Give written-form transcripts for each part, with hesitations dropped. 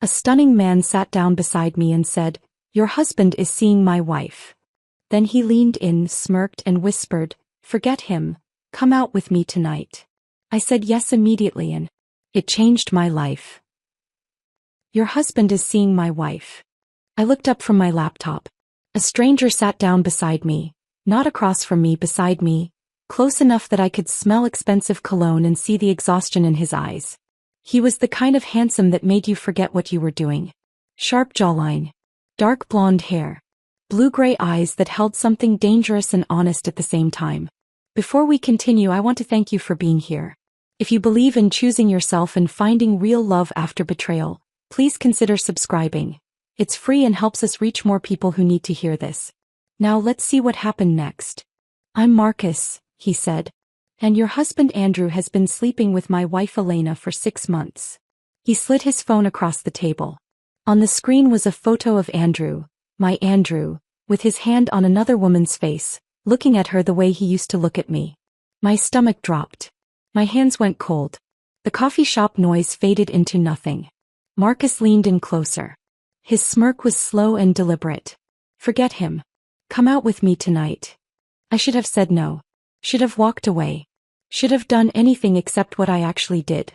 A stunning man sat down beside me and said, "Your husband is seeing my wife." Then he leaned in, smirked and whispered, "Forget him, come out with me tonight." I said yes immediately and it changed my life. "Your husband is seeing my wife." I looked up from my laptop. A stranger sat down beside me, not across from me, beside me, close enough that I could smell expensive cologne and see the exhaustion in his eyes. He was the kind of handsome that made you forget what you were doing. Sharp jawline, dark blonde hair, blue-gray eyes that held something dangerous and honest at the same time. Before we continue, I want to thank you for being here. If you believe in choosing yourself and finding real love after betrayal, please consider subscribing. It's free and helps us reach more people who need to hear this. Now let's see what happened next. "I'm Marcus," he said. "And your husband Andrew has been sleeping with my wife Elena for 6 months. He slid his phone across the table. On the screen was a photo of Andrew, my Andrew, with his hand on another woman's face, looking at her the way he used to look at me. My stomach dropped. My hands went cold. The coffee shop noise faded into nothing. Marcus leaned in closer. His smirk was slow and deliberate. "Forget him. Come out with me tonight." I should have said no. Should have walked away. Should have done anything except what I actually did.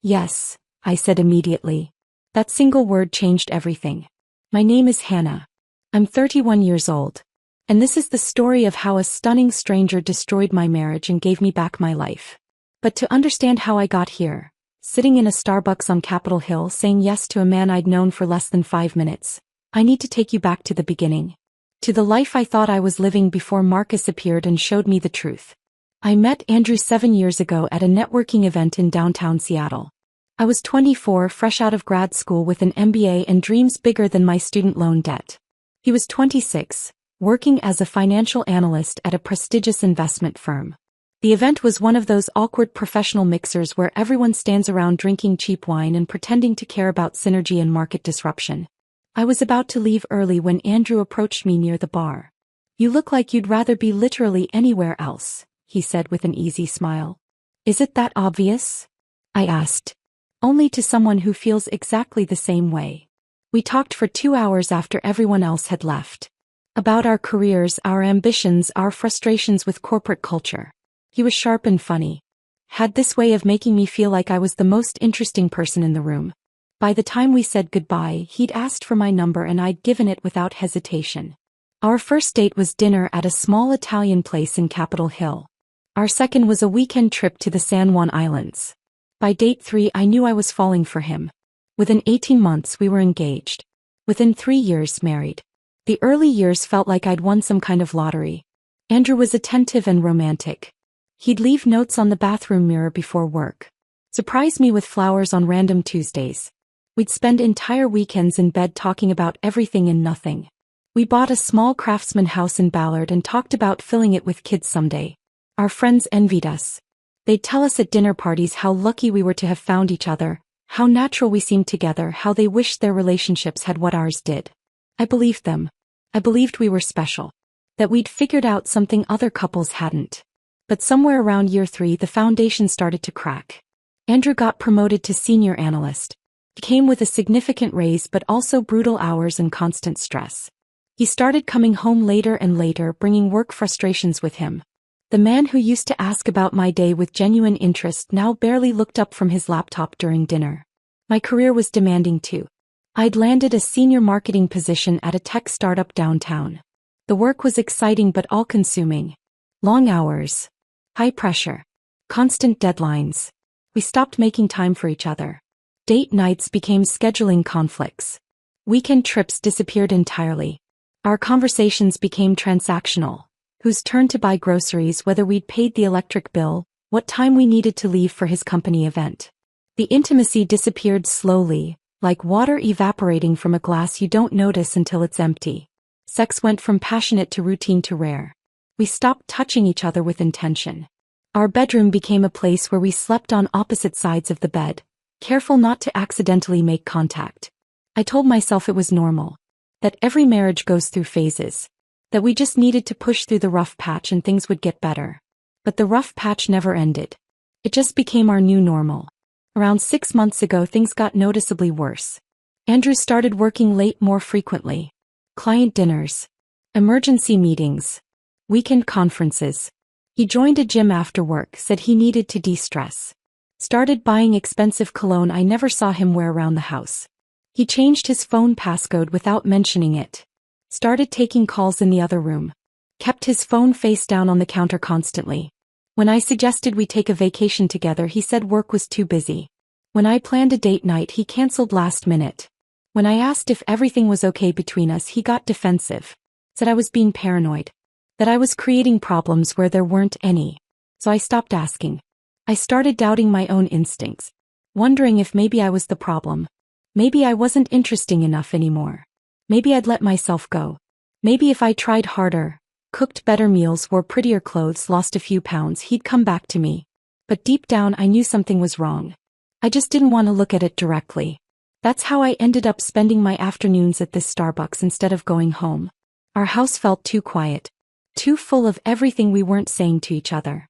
"Yes," I said immediately. That single word changed everything. "My name is Hannah. I'm 31 years old. And this is the story of how a stunning stranger destroyed my marriage and gave me back my life." But to understand how I got here, sitting in a Starbucks on Capitol Hill saying yes to a man I'd known for less than 5 minutes, I need to take you back to the beginning. To the life I thought I was living before Marcus appeared and showed me the truth. I met Andrew 7 years ago at a networking event in downtown Seattle. I was 24, fresh out of grad school with an MBA and dreams bigger than my student loan debt. He was 26, working as a financial analyst at a prestigious investment firm. The event was one of those awkward professional mixers where everyone stands around drinking cheap wine and pretending to care about synergy and market disruption. I was about to leave early when Andrew approached me near the bar. "You look like you'd rather be literally anywhere else," he said with an easy smile. "Is it that obvious?" I asked. "Only to someone who feels exactly the same way." We talked for 2 hours after everyone else had left. About our careers, our ambitions, our frustrations with corporate culture. He was sharp and funny. Had this way of making me feel like I was the most interesting person in the room. By the time we said goodbye, he'd asked for my number and I'd given it without hesitation. Our first date was dinner at a small Italian place in Capitol Hill. Our second was a weekend trip to the San Juan Islands. By date 3, I knew I was falling for him. Within 18 months we were engaged. Within 3 years, married. The early years felt like I'd won some kind of lottery. Andrew was attentive and romantic. He'd leave notes on the bathroom mirror before work. Surprise me with flowers on random Tuesdays. We'd spend entire weekends in bed talking about everything and nothing. We bought a small craftsman house in Ballard and talked about filling it with kids someday. Our friends envied us. They'd tell us at dinner parties how lucky we were to have found each other, how natural we seemed together, how they wished their relationships had what ours did. I believed them. I believed we were special. That we'd figured out something other couples hadn't. But somewhere around year 3 the foundation started to crack. Andrew got promoted to senior analyst. He came with a significant raise but also brutal hours and constant stress. He started coming home later and later, bringing work frustrations with him. The man who used to ask about my day with genuine interest now barely looked up from his laptop during dinner. My career was demanding too. I'd landed a senior marketing position at a tech startup downtown. The work was exciting but all-consuming. Long hours. High pressure. Constant deadlines. We stopped making time for each other. Date nights became scheduling conflicts. Weekend trips disappeared entirely. Our conversations became transactional. Whose turn to buy groceries, whether we'd paid the electric bill, what time we needed to leave for his company event. The intimacy disappeared slowly, like water evaporating from a glass you don't notice until it's empty. Sex went from passionate to routine to rare. We stopped touching each other with intention. Our bedroom became a place where we slept on opposite sides of the bed, careful not to accidentally make contact. I told myself it was normal. That every marriage goes through phases. That we just needed to push through the rough patch and things would get better. But the rough patch never ended. It just became our new normal. Around 6 months ago things got noticeably worse. Andrew started working late more frequently. Client dinners. Emergency meetings. Weekend conferences. He joined a gym after work, said he needed to de-stress. Started buying expensive cologne I never saw him wear around the house. He changed his phone passcode without mentioning it. Started taking calls in the other room. Kept his phone face down on the counter constantly. When I suggested we take a vacation together, he said work was too busy. When I planned a date night, he canceled last minute. When I asked if everything was okay between us, he got defensive. Said I was being paranoid. That I was creating problems where there weren't any. So I stopped asking. I started doubting my own instincts. Wondering if maybe I was the problem. Maybe I wasn't interesting enough anymore. Maybe I'd let myself go. Maybe if I tried harder, cooked better meals, wore prettier clothes, lost a few pounds, he'd come back to me. But deep down I knew something was wrong. I just didn't want to look at it directly. That's how I ended up spending my afternoons at this Starbucks instead of going home. Our house felt too quiet. Too full of everything we weren't saying to each other.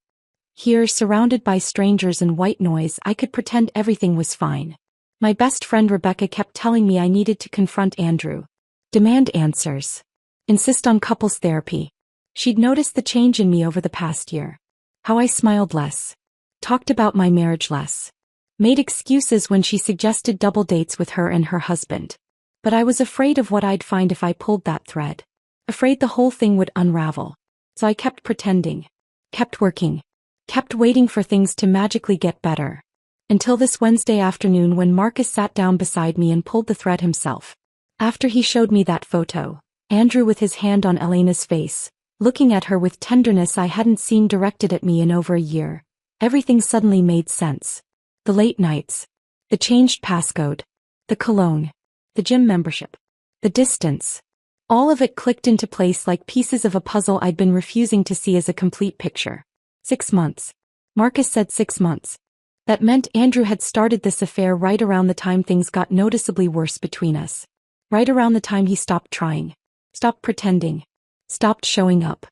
Here, surrounded by strangers and white noise, I could pretend everything was fine. My best friend Rebecca kept telling me I needed to confront Andrew. Demand answers. Insist on couples therapy. She'd noticed the change in me over the past year. How I smiled less. Talked about my marriage less. Made excuses when she suggested double dates with her and her husband. But I was afraid of what I'd find if I pulled that thread. Afraid the whole thing would unravel. So I kept pretending. Kept working. Kept waiting for things to magically get better. Until this Wednesday afternoon when Marcus sat down beside me and pulled the thread himself. After he showed me that photo, Andrew with his hand on Elena's face, looking at her with tenderness I hadn't seen directed at me in over a year, everything suddenly made sense. The late nights. The changed passcode. The cologne. The gym membership. The distance. All of it clicked into place like pieces of a puzzle I'd been refusing to see as a complete picture. 6 months. Marcus said 6 months. That meant Andrew had started this affair right around the time things got noticeably worse between us. Right around the time he stopped trying. Stopped pretending. Stopped showing up.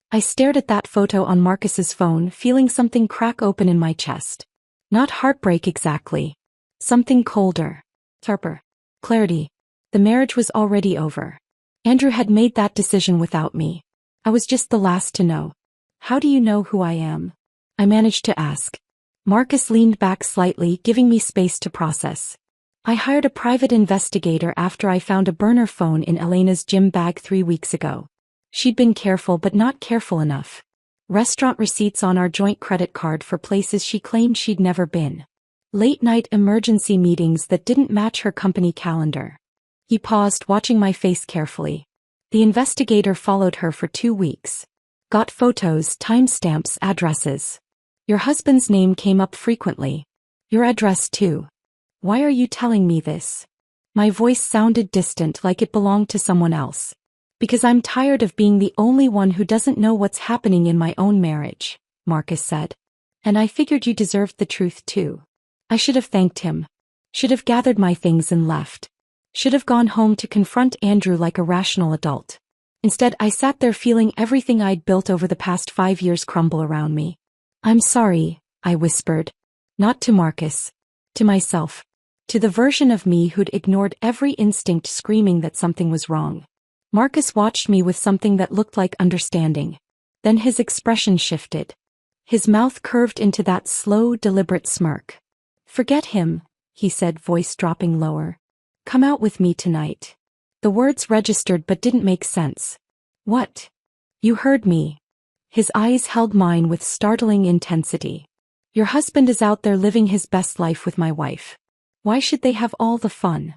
I stared at that photo on Marcus's phone, feeling something crack open in my chest. Not heartbreak exactly. Something colder. Sharper. Clarity. The marriage was already over. Andrew had made that decision without me. I was just the last to know. How do you know who I am? I managed to ask. Marcus leaned back slightly, giving me space to process. I hired a private investigator after I found a burner phone in Elena's gym bag 3 weeks ago. She'd been careful but not careful enough. Restaurant receipts on our joint credit card for places she claimed she'd never been. Late-night emergency meetings that didn't match her company calendar. He paused, watching my face carefully. The investigator followed her for 2 weeks. Got photos, timestamps, addresses. Your husband's name came up frequently. Your address too. Why are you telling me this? My voice sounded distant, like it belonged to someone else. Because I'm tired of being the only one who doesn't know what's happening in my own marriage, Marcus said. And I figured you deserved the truth too. I should have thanked him. Should have gathered my things and left. Should have gone home to confront Andrew like a rational adult. Instead, I sat there feeling everything I'd built over the past 5 years crumble around me. I'm sorry, I whispered. Not to Marcus. To myself. To the version of me who'd ignored every instinct, screaming that something was wrong. Marcus watched me with something that looked like understanding. Then his expression shifted. His mouth curved into that slow, deliberate smirk. Forget him, he said, voice dropping lower. Come out with me tonight. The words registered but didn't make sense. What? You heard me. His eyes held mine with startling intensity. Your husband is out there living his best life with my wife. Why should they have all the fun?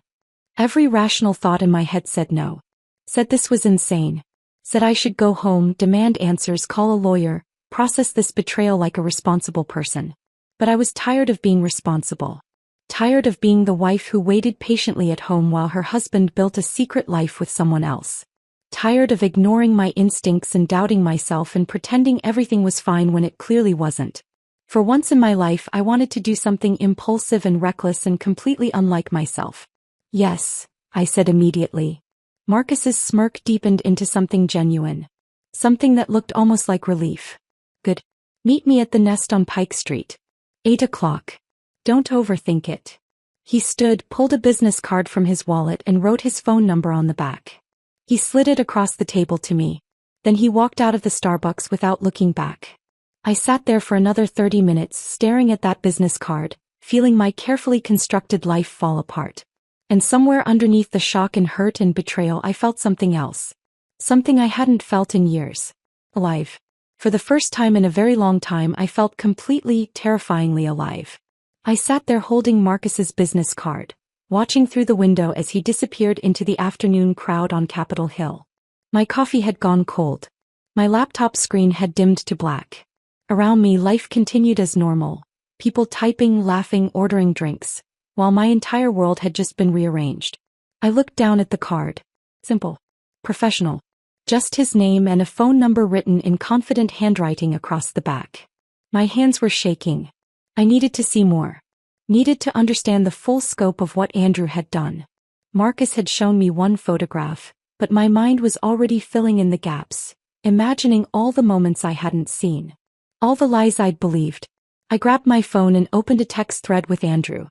Every rational thought in my head said no. Said this was insane. Said I should go home, demand answers, call a lawyer, process this betrayal like a responsible person. But I was tired of being responsible. Tired of being the wife who waited patiently at home while her husband built a secret life with someone else. Tired of ignoring my instincts and doubting myself and pretending everything was fine when it clearly wasn't. For once in my life, I wanted to do something impulsive and reckless and completely unlike myself. Yes, I said immediately. Marcus's smirk deepened into something genuine. Something that looked almost like relief. Good. Meet me at the Nest on Pike Street. 8 o'clock. Don't overthink it. He stood, pulled a business card from his wallet and wrote his phone number on the back. He slid it across the table to me. Then he walked out of the Starbucks without looking back. I sat there for another 30 minutes staring at that business card, feeling my carefully constructed life fall apart. And somewhere underneath the shock and hurt and betrayal I felt something else. Something I hadn't felt in years. Alive. For the first time in a very long time I felt completely, terrifyingly alive. I sat there holding Marcus's business card, watching through the window as he disappeared into the afternoon crowd on Capitol Hill. My coffee had gone cold. My laptop screen had dimmed to black. Around me life continued as normal, people typing, laughing, ordering drinks, while my entire world had just been rearranged. I looked down at the card. Simple. Professional. Just his name and a phone number written in confident handwriting across the back. My hands were shaking. I needed to see more. Needed to understand the full scope of what Andrew had done. Marcus had shown me one photograph, but my mind was already filling in the gaps, imagining all the moments I hadn't seen. All the lies I'd believed. I grabbed my phone and opened a text thread with Andrew.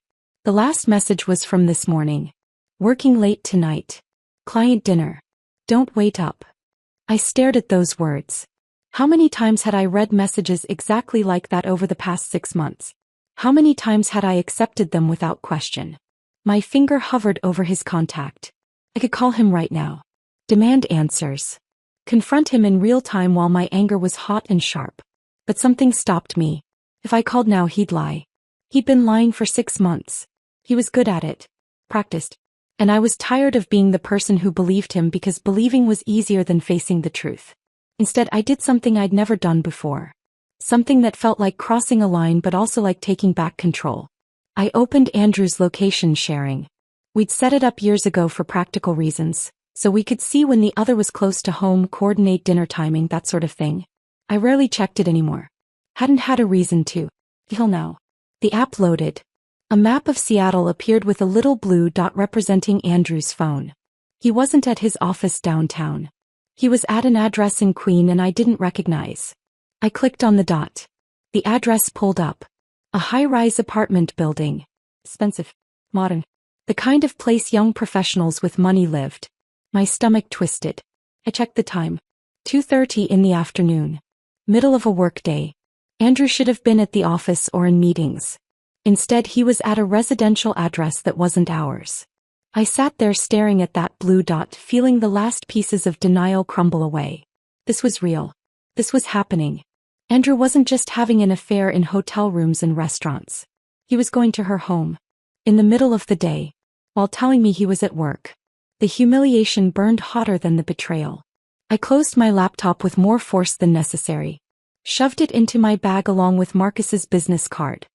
The last message was from this morning. Working late tonight. Client dinner. Don't wait up. I stared at those words. How many times had I read messages exactly like that over the past 6 months? How many times had I accepted them without question? My finger hovered over his contact. I could call him right now. Demand answers. Confront him in real time while my anger was hot and sharp. But something stopped me. If I called now he'd lie. He'd been lying for 6 months. He was good at it. Practiced. And I was tired of being the person who believed him because believing was easier than facing the truth. Instead I did something I'd never done before. Something that felt like crossing a line but also like taking back control. I opened Andrew's location sharing. We'd set it up years ago for practical reasons, so we could see when the other was close to home, coordinate dinner timing, that sort of thing. I rarely checked it anymore. Hadn't had a reason to. Till now. The app loaded. A map of Seattle appeared with a little blue dot representing Andrew's phone. He wasn't at his office downtown. He was at an address in Queen and I didn't recognize. I clicked on the dot. The address pulled up. A high-rise apartment building. Expensive. Modern. The kind of place young professionals with money lived. My stomach twisted. I checked the time. 2:30 in the afternoon. Middle of a workday. Andrew should have been at the office or in meetings. Instead he was at a residential address that wasn't ours. I sat there staring at that blue dot, feeling the last pieces of denial crumble away. This was real. This was happening. Andrew wasn't just having an affair in hotel rooms and restaurants. He was going to her home. In the middle of the day. While telling me he was at work. The humiliation burned hotter than the betrayal. I closed my laptop with more force than necessary. Shoved it into my bag along with Marcus's business card.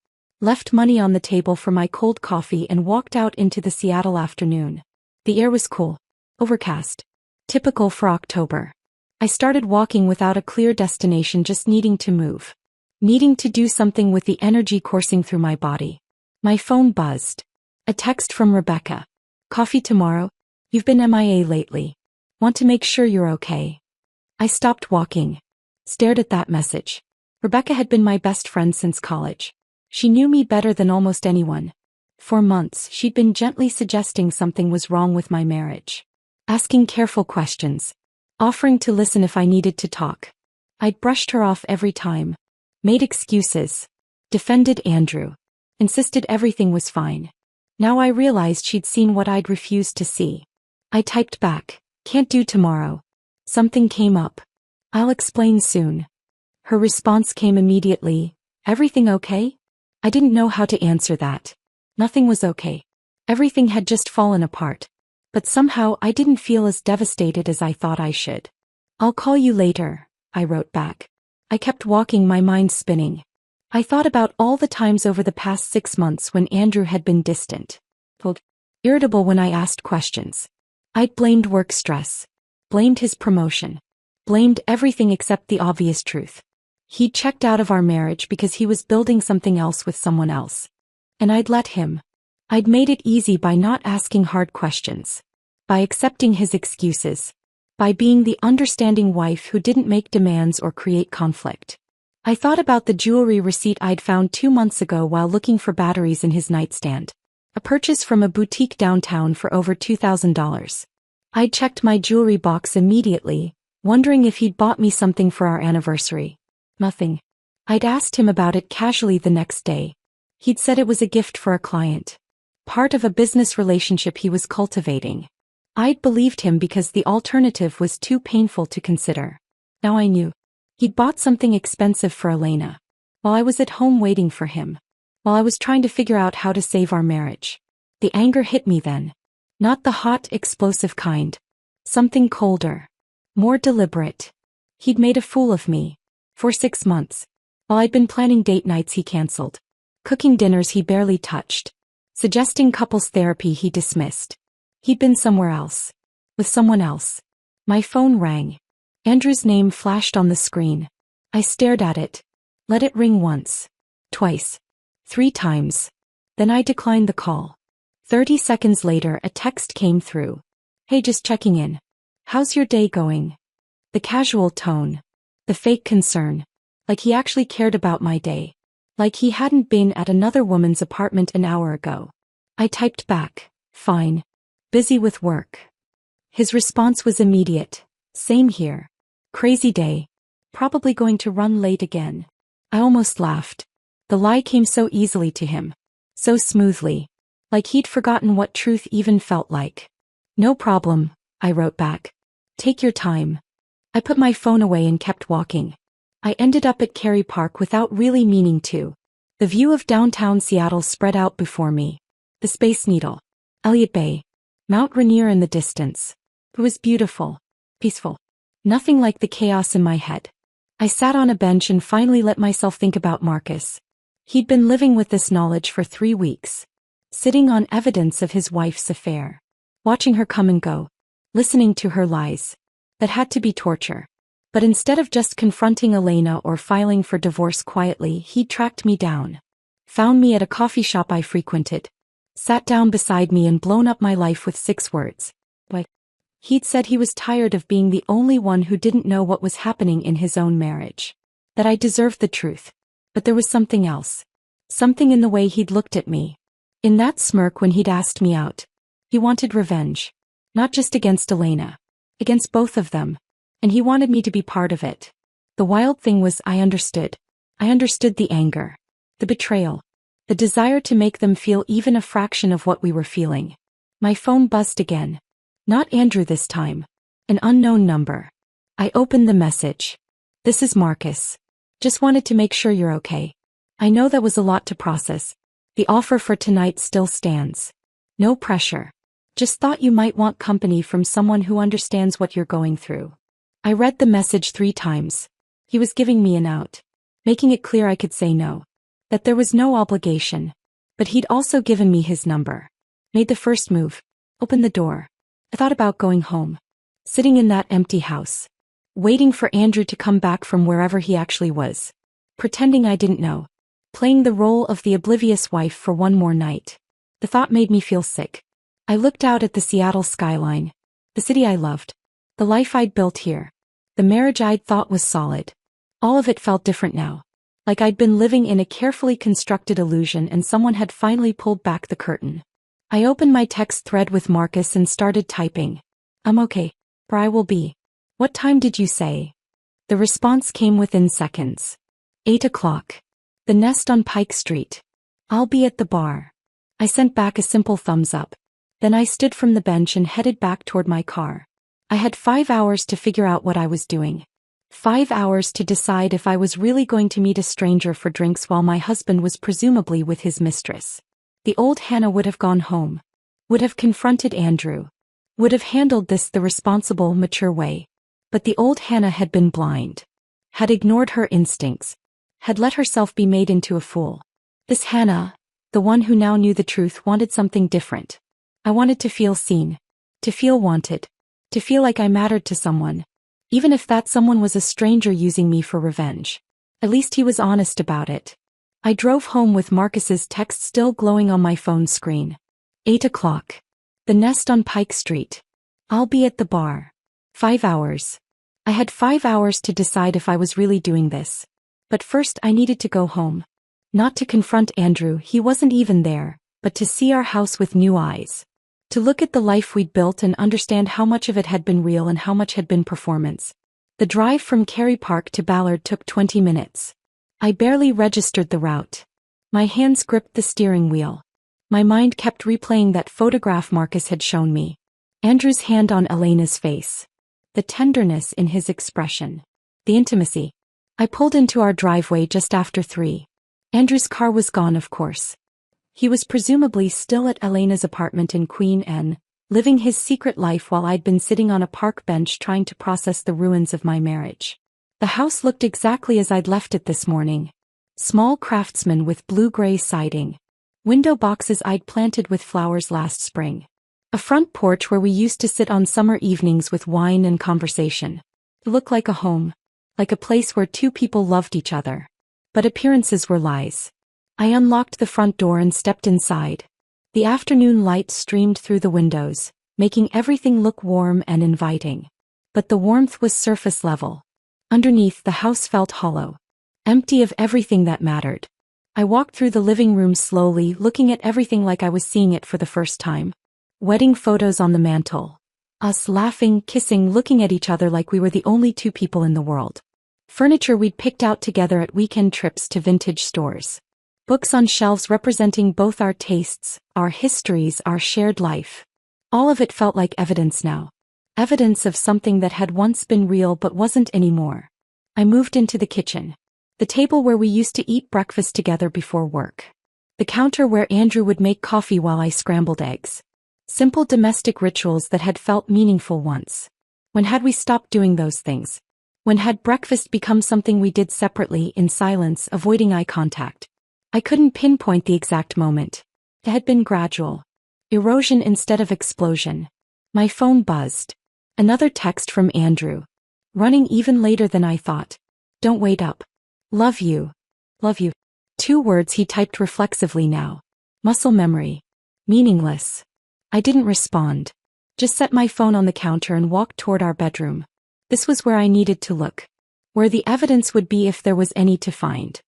Left money on the table for my cold coffee and walked out into the Seattle afternoon. The air was cool. Overcast. Typical for October. I started walking without a clear destination, just needing to move. Needing to do something with the energy coursing through my body. My phone buzzed. A text from Rebecca. Coffee tomorrow? You've been MIA lately. Want to make sure you're okay. I stopped walking. Stared at that message. Rebecca had been my best friend since college. She knew me better than almost anyone. For months she'd been gently suggesting something was wrong with my marriage. Asking careful questions. Offering to listen if I needed to talk. I'd brushed her off every time. Made excuses. Defended Andrew. Insisted everything was fine. Now I realized she'd seen what I'd refused to see. I typed back, can't do tomorrow. Something came up. I'll explain soon. Her response came immediately, everything okay? I didn't know how to answer that. Nothing was okay. Everything had just fallen apart. But somehow I didn't feel as devastated as I thought I should. I'll call you later, I wrote back. I kept walking, my mind spinning. I thought about all the times over the past 6 months when Andrew had been distant. Irritable when I asked questions. I'd blamed work stress. Blamed his promotion. Blamed everything except the obvious truth. He'd checked out of our marriage because he was building something else with someone else. And I'd let him. I'd made it easy by not asking hard questions. By accepting his excuses. By being the understanding wife who didn't make demands or create conflict. I thought about the jewelry receipt I'd found 2 months ago while looking for batteries in his nightstand. A purchase from a boutique downtown for over $2,000. I checked my jewelry box immediately, wondering if he'd bought me something for our anniversary. Nothing. I'd asked him about it casually the next day. He'd said it was a gift for a client. Part of a business relationship he was cultivating. I'd believed him because the alternative was too painful to consider. Now I knew. He'd bought something expensive for Elena. While I was at home waiting for him. While I was trying to figure out how to save our marriage. The anger hit me then. Not the hot, explosive kind. Something colder. More deliberate. He'd made a fool of me. For 6 months. While I'd been planning date nights he canceled. Cooking dinners he barely touched. Suggesting couples therapy he dismissed. He'd been somewhere else. With someone else. My phone rang. Andrew's name flashed on the screen. I stared at it. Let it ring once. Twice. 3 times. Then I declined the call. 30 seconds later a text came through. Hey, just checking in. How's your day going? The casual tone. The fake concern. Like he actually cared about my day. Like he hadn't been at another woman's apartment an hour ago. I typed back, fine. Busy with work. His response was immediate. Same here. Crazy day. Probably going to run late again. I almost laughed. The lie came so easily to him. So smoothly. Like he'd forgotten what truth even felt like. No problem, I wrote back. Take your time. I put my phone away and kept walking. I ended up at Cary Park without really meaning to. The view of downtown Seattle spread out before me. The Space Needle. Elliott Bay. Mount Rainier in the distance. It was beautiful. Peaceful. Nothing like the chaos in my head. I sat on a bench and finally let myself think about Marcus. He'd been living with this knowledge for 3 weeks. Sitting on evidence of his wife's affair. Watching her come and go. Listening to her lies. That had to be torture. But instead of just confronting Elena or filing for divorce quietly, he tracked me down. Found me at a coffee shop I frequented. Sat down beside me and blown up my life with 6 words. What? He'd said he was tired of being the only one who didn't know what was happening in his own marriage. That I deserved the truth. But there was something else. Something in the way he'd looked at me. In that smirk when he'd asked me out. He wanted revenge. Not just against Elena. Against both of them. And he wanted me to be part of it. The wild thing was I understood. I understood the anger. The betrayal. The desire to make them feel even a fraction of what we were feeling. My phone buzzed again. Not Andrew this time. An unknown number. I opened the message. This is Marcus. Just wanted to make sure you're okay. I know that was a lot to process. The offer for tonight still stands. No pressure. Just thought you might want company from someone who understands what you're going through. I read the message 3 times. He was giving me an out. Making it clear I could say no. That there was no obligation. But he'd also given me his number. Made the first move. Opened the door. I thought about going home. Sitting in that empty house. Waiting for Andrew to come back from wherever he actually was. Pretending I didn't know. Playing the role of the oblivious wife for one more night. The thought made me feel sick. I looked out at the Seattle skyline. The city I loved. The life I'd built here. The marriage I'd thought was solid. All of it felt different now. Like I'd been living in a carefully constructed illusion and someone had finally pulled back the curtain. I opened my text thread with Marcus and started typing. I'm okay. Or I will be. What time did you say? The response came within seconds. 8 o'clock. The Nest on Pike Street. I'll be at the bar. I sent back a simple thumbs up. Then I stood from the bench and headed back toward my car. I had 5 hours to figure out what I was doing. 5 hours to decide if I was really going to meet a stranger for drinks while my husband was presumably with his mistress. The old Hannah would have gone home. Would have confronted Andrew. Would have handled this the responsible, mature way. But the old Hannah had been blind. Had ignored her instincts. Had let herself be made into a fool. This Hannah, the one who now knew the truth, wanted something different. I wanted to feel seen. To feel wanted. To feel like I mattered to someone. Even if that someone was a stranger using me for revenge. At least he was honest about it. I drove home with Marcus's text still glowing on my phone screen. 8 o'clock. The Nest on Pike Street. I'll be at the bar. 5 hours. I had 5 hours to decide if I was really doing this. But first I needed to go home. Not to confront Andrew, he wasn't even there, but to see our house with new eyes. To look at the life we'd built and understand how much of it had been real and how much had been performance. The drive from Cary Park to Ballard took 20 minutes. I barely registered the route. My hands gripped the steering wheel. My mind kept replaying that photograph Marcus had shown me. Andrew's hand on Elena's face. The tenderness in his expression. The intimacy. I pulled into our driveway just after 3. Andrew's car was gone, of course. He was presumably still at Elena's apartment in Queen Anne, living his secret life while I'd been sitting on a park bench trying to process the ruins of my marriage. The house looked exactly as I'd left it this morning. Small craftsman with blue-gray siding. Window boxes I'd planted with flowers last spring. A front porch where we used to sit on summer evenings with wine and conversation. It looked like a home. Like a place where two people loved each other. But appearances were lies. I unlocked the front door and stepped inside. The afternoon light streamed through the windows, making everything look warm and inviting. But the warmth was surface level. Underneath, the house felt hollow. Empty of everything that mattered. I walked through the living room slowly, looking at everything like I was seeing it for the first time. Wedding photos on the mantle. Us laughing, kissing, looking at each other like we were the only two people in the world. Furniture we'd picked out together at weekend trips to vintage stores. Books on shelves representing both our tastes, our histories, our shared life. All of it felt like evidence now. Evidence of something that had once been real but wasn't anymore. I moved into the kitchen. The table where we used to eat breakfast together before work. The counter where Andrew would make coffee while I scrambled eggs. Simple domestic rituals that had felt meaningful once. When had we stopped doing those things? When had breakfast become something we did separately, in silence, avoiding eye contact? I couldn't pinpoint the exact moment. It had been gradual. Erosion instead of explosion. My phone buzzed. Another text from Andrew. Running even later than I thought. Don't wait up. Love you. Love you. 2 words he typed reflexively now. Muscle memory. Meaningless. I didn't respond. Just set my phone on the counter and walked toward our bedroom. This was where I needed to look. Where the evidence would be if there was any to find.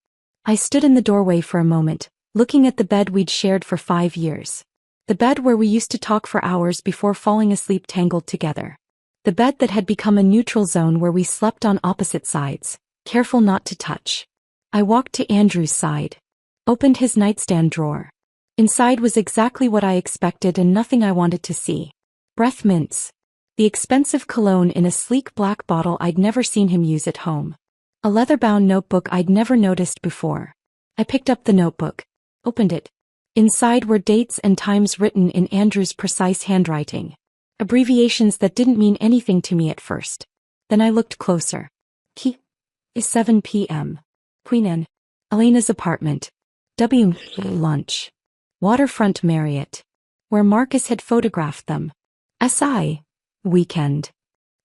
I stood in the doorway for a moment, looking at the bed we'd shared for 5 years. The bed where we used to talk for hours before falling asleep tangled together. The bed that had become a neutral zone where we slept on opposite sides, careful not to touch. I walked to Andrew's side. Opened his nightstand drawer. Inside was exactly what I expected and nothing I wanted to see. Breath mints. The expensive cologne in a sleek black bottle I'd never seen him use at home. A leather-bound notebook I'd never noticed before. I picked up the notebook. Opened it. Inside were dates and times written in Andrew's precise handwriting. Abbreviations that didn't mean anything to me at first. Then I looked closer. Key. Is 7 p.m. Queen Anne. Elena's apartment. W. Lunch. Waterfront Marriott. Where Marcus had photographed them. SI. Weekend.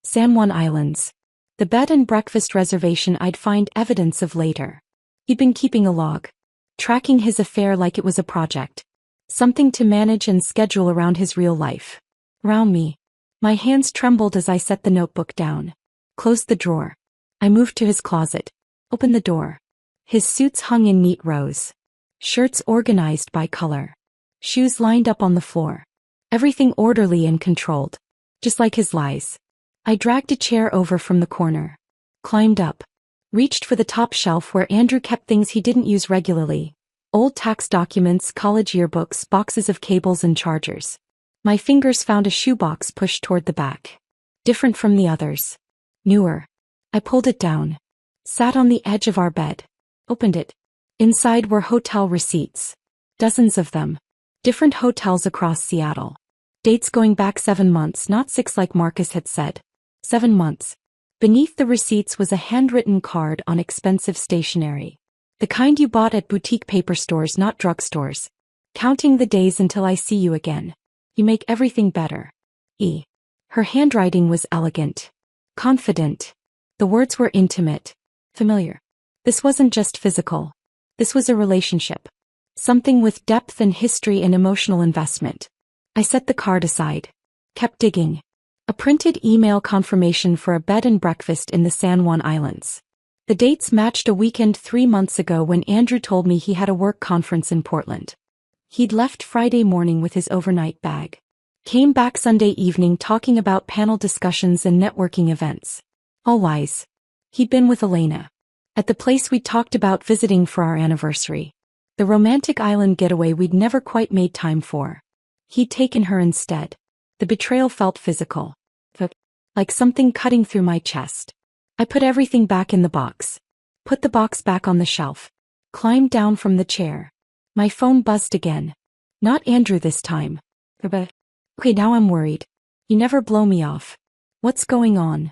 San Juan Islands. The bed and breakfast reservation I'd find evidence of later. He'd been keeping a log. Tracking his affair like it was a project. Something to manage and schedule around his real life. Around me. My hands trembled as I set the notebook down. Closed the drawer. I moved to his closet. Opened the door. His suits hung in neat rows. Shirts organized by color. Shoes lined up on the floor. Everything orderly and controlled. Just like his lies. I dragged a chair over from the corner. Climbed up. Reached for the top shelf where Andrew kept things he didn't use regularly. Old tax documents, college yearbooks, boxes of cables and chargers. My fingers found a shoebox pushed toward the back. Different from the others. Newer. I pulled it down. Sat on the edge of our bed. Opened it. Inside were hotel receipts. Dozens of them. Different hotels across Seattle. Dates going back 7 months, not 6 like Marcus had said. 7 months. Beneath the receipts was a handwritten card on expensive stationery. The kind you bought at boutique paper stores, not drugstores. Counting the days until I see you again. You make everything better. E. Her handwriting was elegant. Confident. The words were intimate. Familiar. This wasn't just physical. This was a relationship. Something with depth and history and emotional investment. I set the card aside. Kept digging. A printed email confirmation for a bed and breakfast in the San Juan Islands. The dates matched a weekend 3 months ago when Andrew told me he had a work conference in Portland. He'd left Friday morning with his overnight bag. Came back Sunday evening talking about panel discussions and networking events. All lies. He'd been with Elena. At the place we'd talked about visiting for our anniversary. The romantic island getaway we'd never quite made time for. He'd taken her instead. The betrayal felt physical. Like something cutting through my chest. I put everything back in the box. Put the box back on the shelf. Climbed down from the chair. My phone buzzed again. Not Andrew this time. Okay, now I'm worried. You never blow me off. What's going on?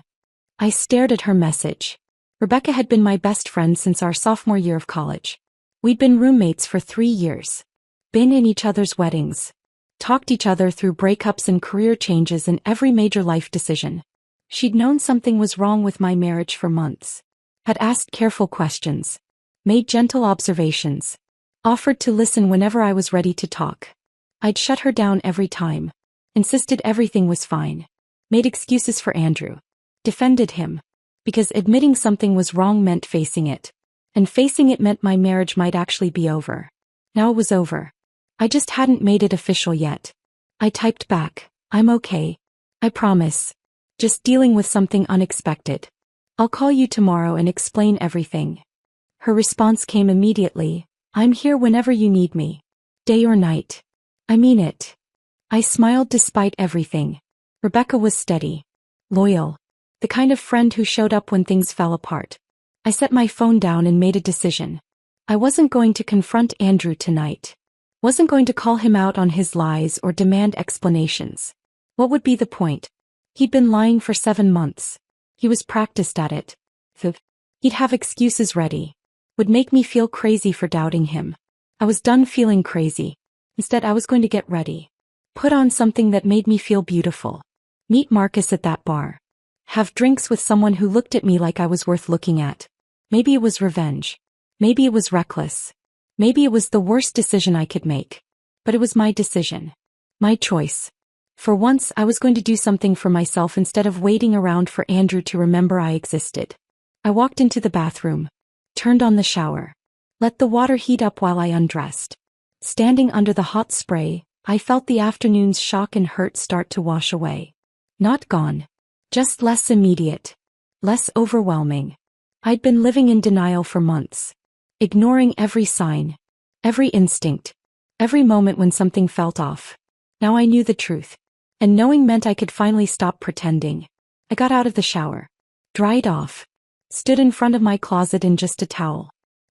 I stared at her message. Rebecca had been my best friend since our sophomore year of college. We'd been roommates for 3 years. Been in each other's weddings. Talked each other through breakups and career changes and every major life decision. She'd known something was wrong with my marriage for months. Had asked careful questions. Made gentle observations. Offered to listen whenever I was ready to talk. I'd shut her down every time. Insisted everything was fine. Made excuses for Andrew. Defended him. Because admitting something was wrong meant facing it. And facing it meant my marriage might actually be over. Now it was over. I just hadn't made it official yet. I typed back, I'm okay. I promise. Just dealing with something unexpected. I'll call you tomorrow and explain everything. Her response came immediately, I'm here whenever you need me. Day or night. I mean it. I smiled despite everything. Rebecca was steady. Loyal. The kind of friend who showed up when things fell apart. I set my phone down and made a decision. I wasn't going to confront Andrew tonight. Wasn't going to call him out on his lies or demand explanations. What would be the point? He'd been lying for 7 months. He was practiced at it. He'd have excuses ready. Would make me feel crazy for doubting him. I was done feeling crazy. Instead, I was going to get ready. Put on something that made me feel beautiful. Meet Marcus at that bar. Have drinks with someone who looked at me like I was worth looking at. Maybe it was revenge. Maybe it was reckless. Maybe it was the worst decision I could make. But it was my decision. My choice. For once, I was going to do something for myself instead of waiting around for Andrew to remember I existed. I walked into the bathroom. Turned on the shower. Let the water heat up while I undressed. Standing under the hot spray, I felt the afternoon's shock and hurt start to wash away. Not gone. Just less immediate. Less overwhelming. I'd been living in denial for months. Ignoring every sign. Every instinct. Every moment when something felt off. Now I knew the truth. And knowing meant I could finally stop pretending. I got out of the shower. Dried off. Stood in front of my closet in just a towel.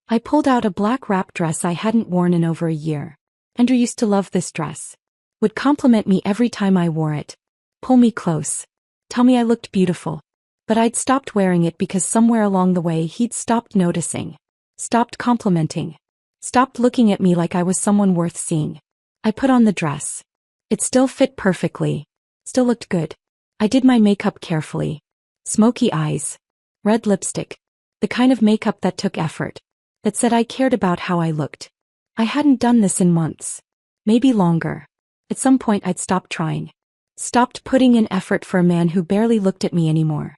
I pulled out a black wrap dress I hadn't worn in over a year. Andrew used to love this dress. Would compliment me every time I wore it. Pull me close. Tell me I looked beautiful. But I'd stopped wearing it because somewhere along the way he'd stopped noticing. Stopped complimenting. Stopped looking at me like I was someone worth seeing. I put on the dress. It still fit perfectly. Still looked good. I did my makeup carefully. Smoky eyes. Red lipstick. The kind of makeup that took effort. That said I cared about how I looked. I hadn't done this in months. Maybe longer. At some point I'd stopped trying. Stopped putting in effort for a man who barely looked at me anymore.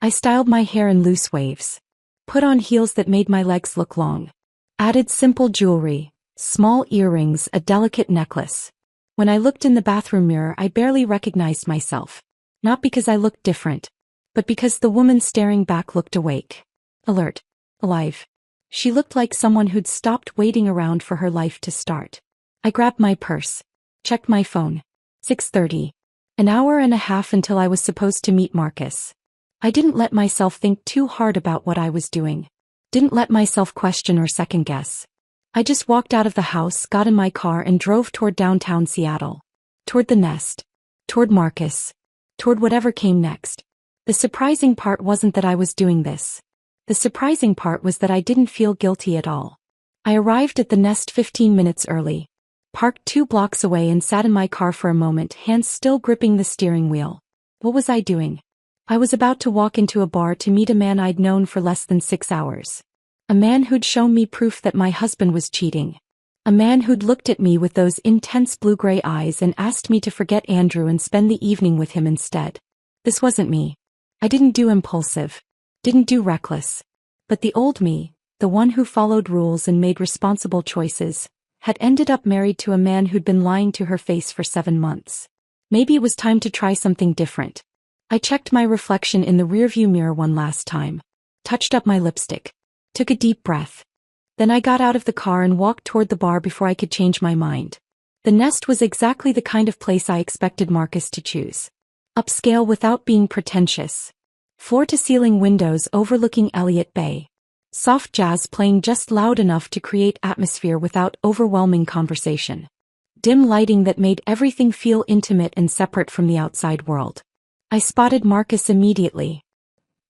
I styled my hair in loose waves. Put on heels that made my legs look long. Added simple jewelry, small earrings, a delicate necklace. When I looked in the bathroom mirror I barely recognized myself. Not because I looked different. But because the woman staring back looked awake. Alert. Alive. She looked like someone who'd stopped waiting around for her life to start. I grabbed my purse. Checked my phone. 6:30. An hour and a half until I was supposed to meet Marcus. I didn't let myself think too hard about what I was doing. Didn't let myself question or second guess. I just walked out of the house, got in my car and drove toward downtown Seattle. Toward the nest. Toward Marcus. Toward whatever came next. The surprising part wasn't that I was doing this. The surprising part was that I didn't feel guilty at all. I arrived at the nest 15 minutes early. Parked 2 blocks away and sat in my car for a moment, hands still gripping the steering wheel. What was I doing? I was about to walk into a bar to meet a man I'd known for less than 6 hours. A man who'd shown me proof that my husband was cheating. A man who'd looked at me with those intense blue-gray eyes and asked me to forget Andrew and spend the evening with him instead. This wasn't me. I didn't do impulsive. Didn't do reckless. But the old me, the one who followed rules and made responsible choices, had ended up married to a man who'd been lying to her face for 7 months. Maybe it was time to try something different. I checked my reflection in the rearview mirror one last time, touched up my lipstick, took a deep breath. Then I got out of the car and walked toward the bar before I could change my mind. The Nest was exactly the kind of place I expected Marcus to choose. Upscale without being pretentious. Floor-to-ceiling windows overlooking Elliott Bay. Soft jazz playing just loud enough to create atmosphere without overwhelming conversation. Dim lighting that made everything feel intimate and separate from the outside world. I spotted Marcus immediately.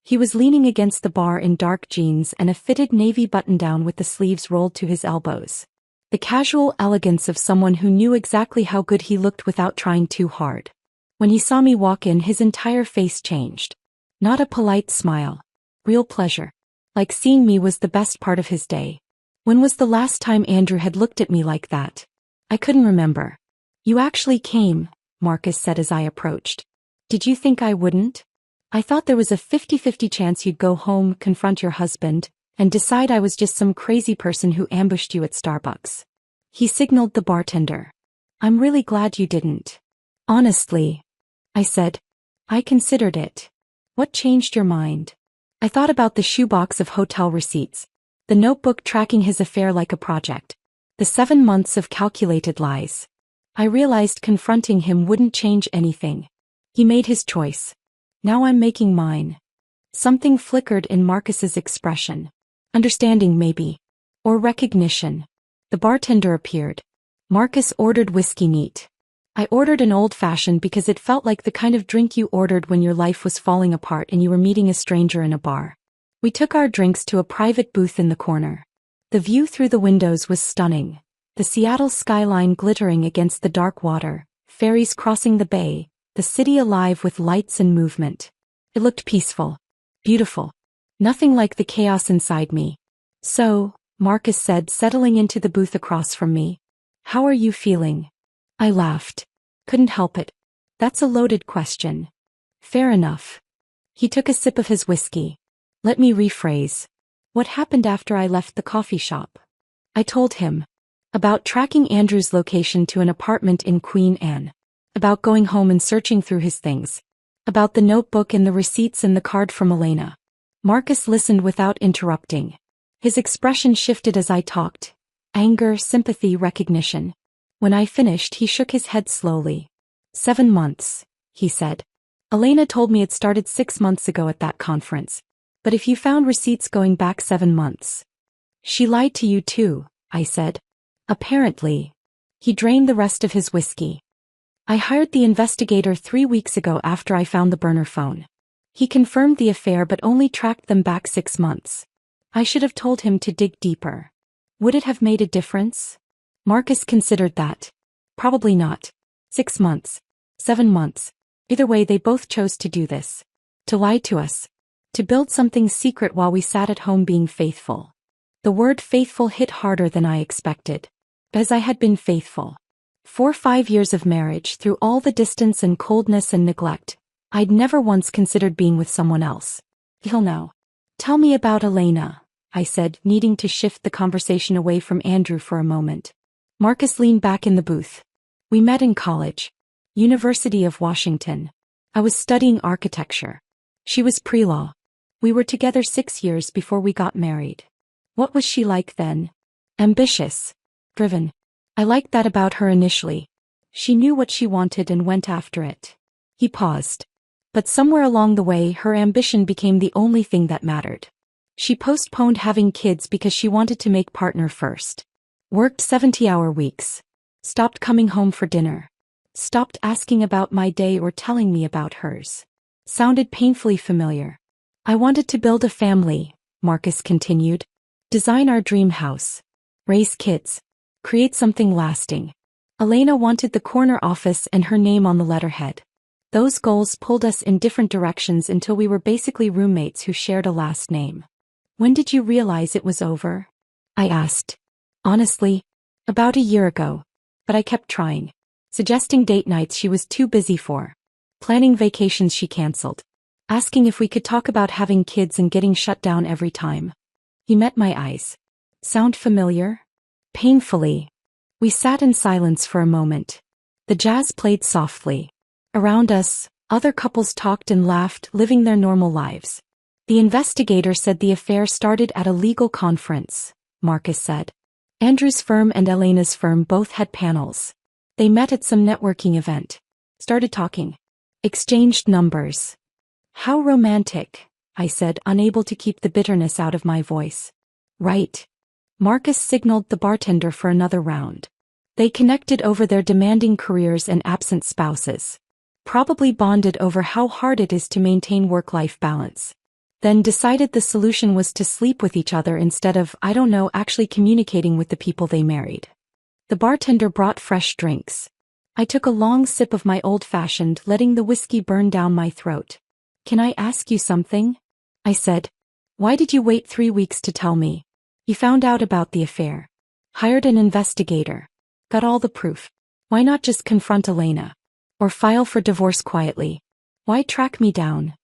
He was leaning against the bar in dark jeans and a fitted navy button-down with the sleeves rolled to his elbows. The casual elegance of someone who knew exactly how good he looked without trying too hard. When he saw me walk in, his entire face changed. Not a polite smile. Real pleasure. Like seeing me was the best part of his day. When was the last time Andrew had looked at me like that? I couldn't remember. "You actually came," Marcus said as I approached. "Did you think I wouldn't? I thought there was a 50-50 chance you'd go home, confront your husband, and decide I was just some crazy person who ambushed you at Starbucks." He signaled the bartender. "I'm really glad you didn't." "Honestly," I said, "I considered it." "What changed your mind?" I thought about the shoebox of hotel receipts, the notebook tracking his affair like a project, the 7 months of calculated lies. I realized confronting him wouldn't change anything. He made his choice. Now I'm making mine. Something flickered in Marcus's expression. Understanding maybe. Or recognition. The bartender appeared. Marcus ordered whiskey neat. I ordered an old-fashioned because it felt like the kind of drink you ordered when your life was falling apart and you were meeting a stranger in a bar. We took our drinks to a private booth in the corner. The view through the windows was stunning. The Seattle skyline glittering against the dark water, ferries crossing the bay, the city alive with lights and movement. It looked peaceful. Beautiful. Nothing like the chaos inside me. "So," Marcus said, settling into the booth across from me, "how are you feeling?" I laughed. Couldn't help it. "That's a loaded question." "Fair enough." He took a sip of his whiskey. "Let me rephrase. What happened after I left the coffee shop?" I told him. About tracking Andrew's location to an apartment in Queen Anne. About going home and searching through his things. About the notebook and the receipts and the card from Elena. Marcus listened without interrupting. His expression shifted as I talked. Anger, sympathy, recognition. When I finished, he shook his head slowly. 7 months, he said. "Elena told me it started 6 months ago at that conference. But if you found receipts going back 7 months. She lied to you too," I said. "Apparently." He drained the rest of his whiskey. "I hired the investigator 3 weeks ago after I found the burner phone. He confirmed the affair but only tracked them back 6 months. I should have told him to dig deeper. Would it have made a difference?" Marcus considered that. "Probably not. 6 months. 7 months. Either way, they both chose to do this. To lie to us. To build something secret while we sat at home being faithful." The word faithful hit harder than I expected. As I had been faithful. For 5 years of marriage, through all the distance and coldness and neglect, I'd never once considered being with someone else. Till now. "Tell me about Elena," I said, needing to shift the conversation away from Andrew for a moment. Marcus leaned back in the booth. "We met in college. University of Washington. I was studying architecture. She was pre-law. We were together 6 years before we got married." "What was she like then?" "Ambitious. Driven. I liked that about her initially. She knew what she wanted and went after it." He paused. "But somewhere along the way, her ambition became the only thing that mattered. She postponed having kids because she wanted to make partner first. Worked 70-hour weeks. Stopped coming home for dinner. Stopped asking about my day or telling me about hers." Sounded painfully familiar. "I wanted to build a family," Marcus continued. "Design our dream house. Raise kids. Create something lasting. Elena wanted the corner office and her name on the letterhead. Those goals pulled us in different directions until we were basically roommates who shared a last name." "When did you realize it was over?" I asked. "Honestly, about a year ago. But I kept trying. Suggesting date nights she was too busy for. Planning vacations she canceled. Asking if we could talk about having kids and getting shut down every time." He met my eyes. "Sound familiar?" "Painfully." We sat in silence for a moment. The jazz played softly. Around us, other couples talked and laughed, living their normal lives. The investigator said the affair started at a legal conference, Marcus said. Andrew's firm and Elena's firm both had panels. They met at some networking event. Started talking. Exchanged numbers. How romantic, I said, unable to keep the bitterness out of my voice. Right. Marcus signaled the bartender for another round. They connected over their demanding careers and absent spouses. Probably bonded over how hard it is to maintain work-life balance. Then decided the solution was to sleep with each other instead of, actually communicating with the people they married. The bartender brought fresh drinks. I took a long sip of my old-fashioned, letting the whiskey burn down my throat. Can I ask you something? I said. Why did you wait 3 weeks to tell me? You found out about the affair. Hired an investigator. Got all the proof. Why not just confront Elena? Or file for divorce quietly? Why track me down?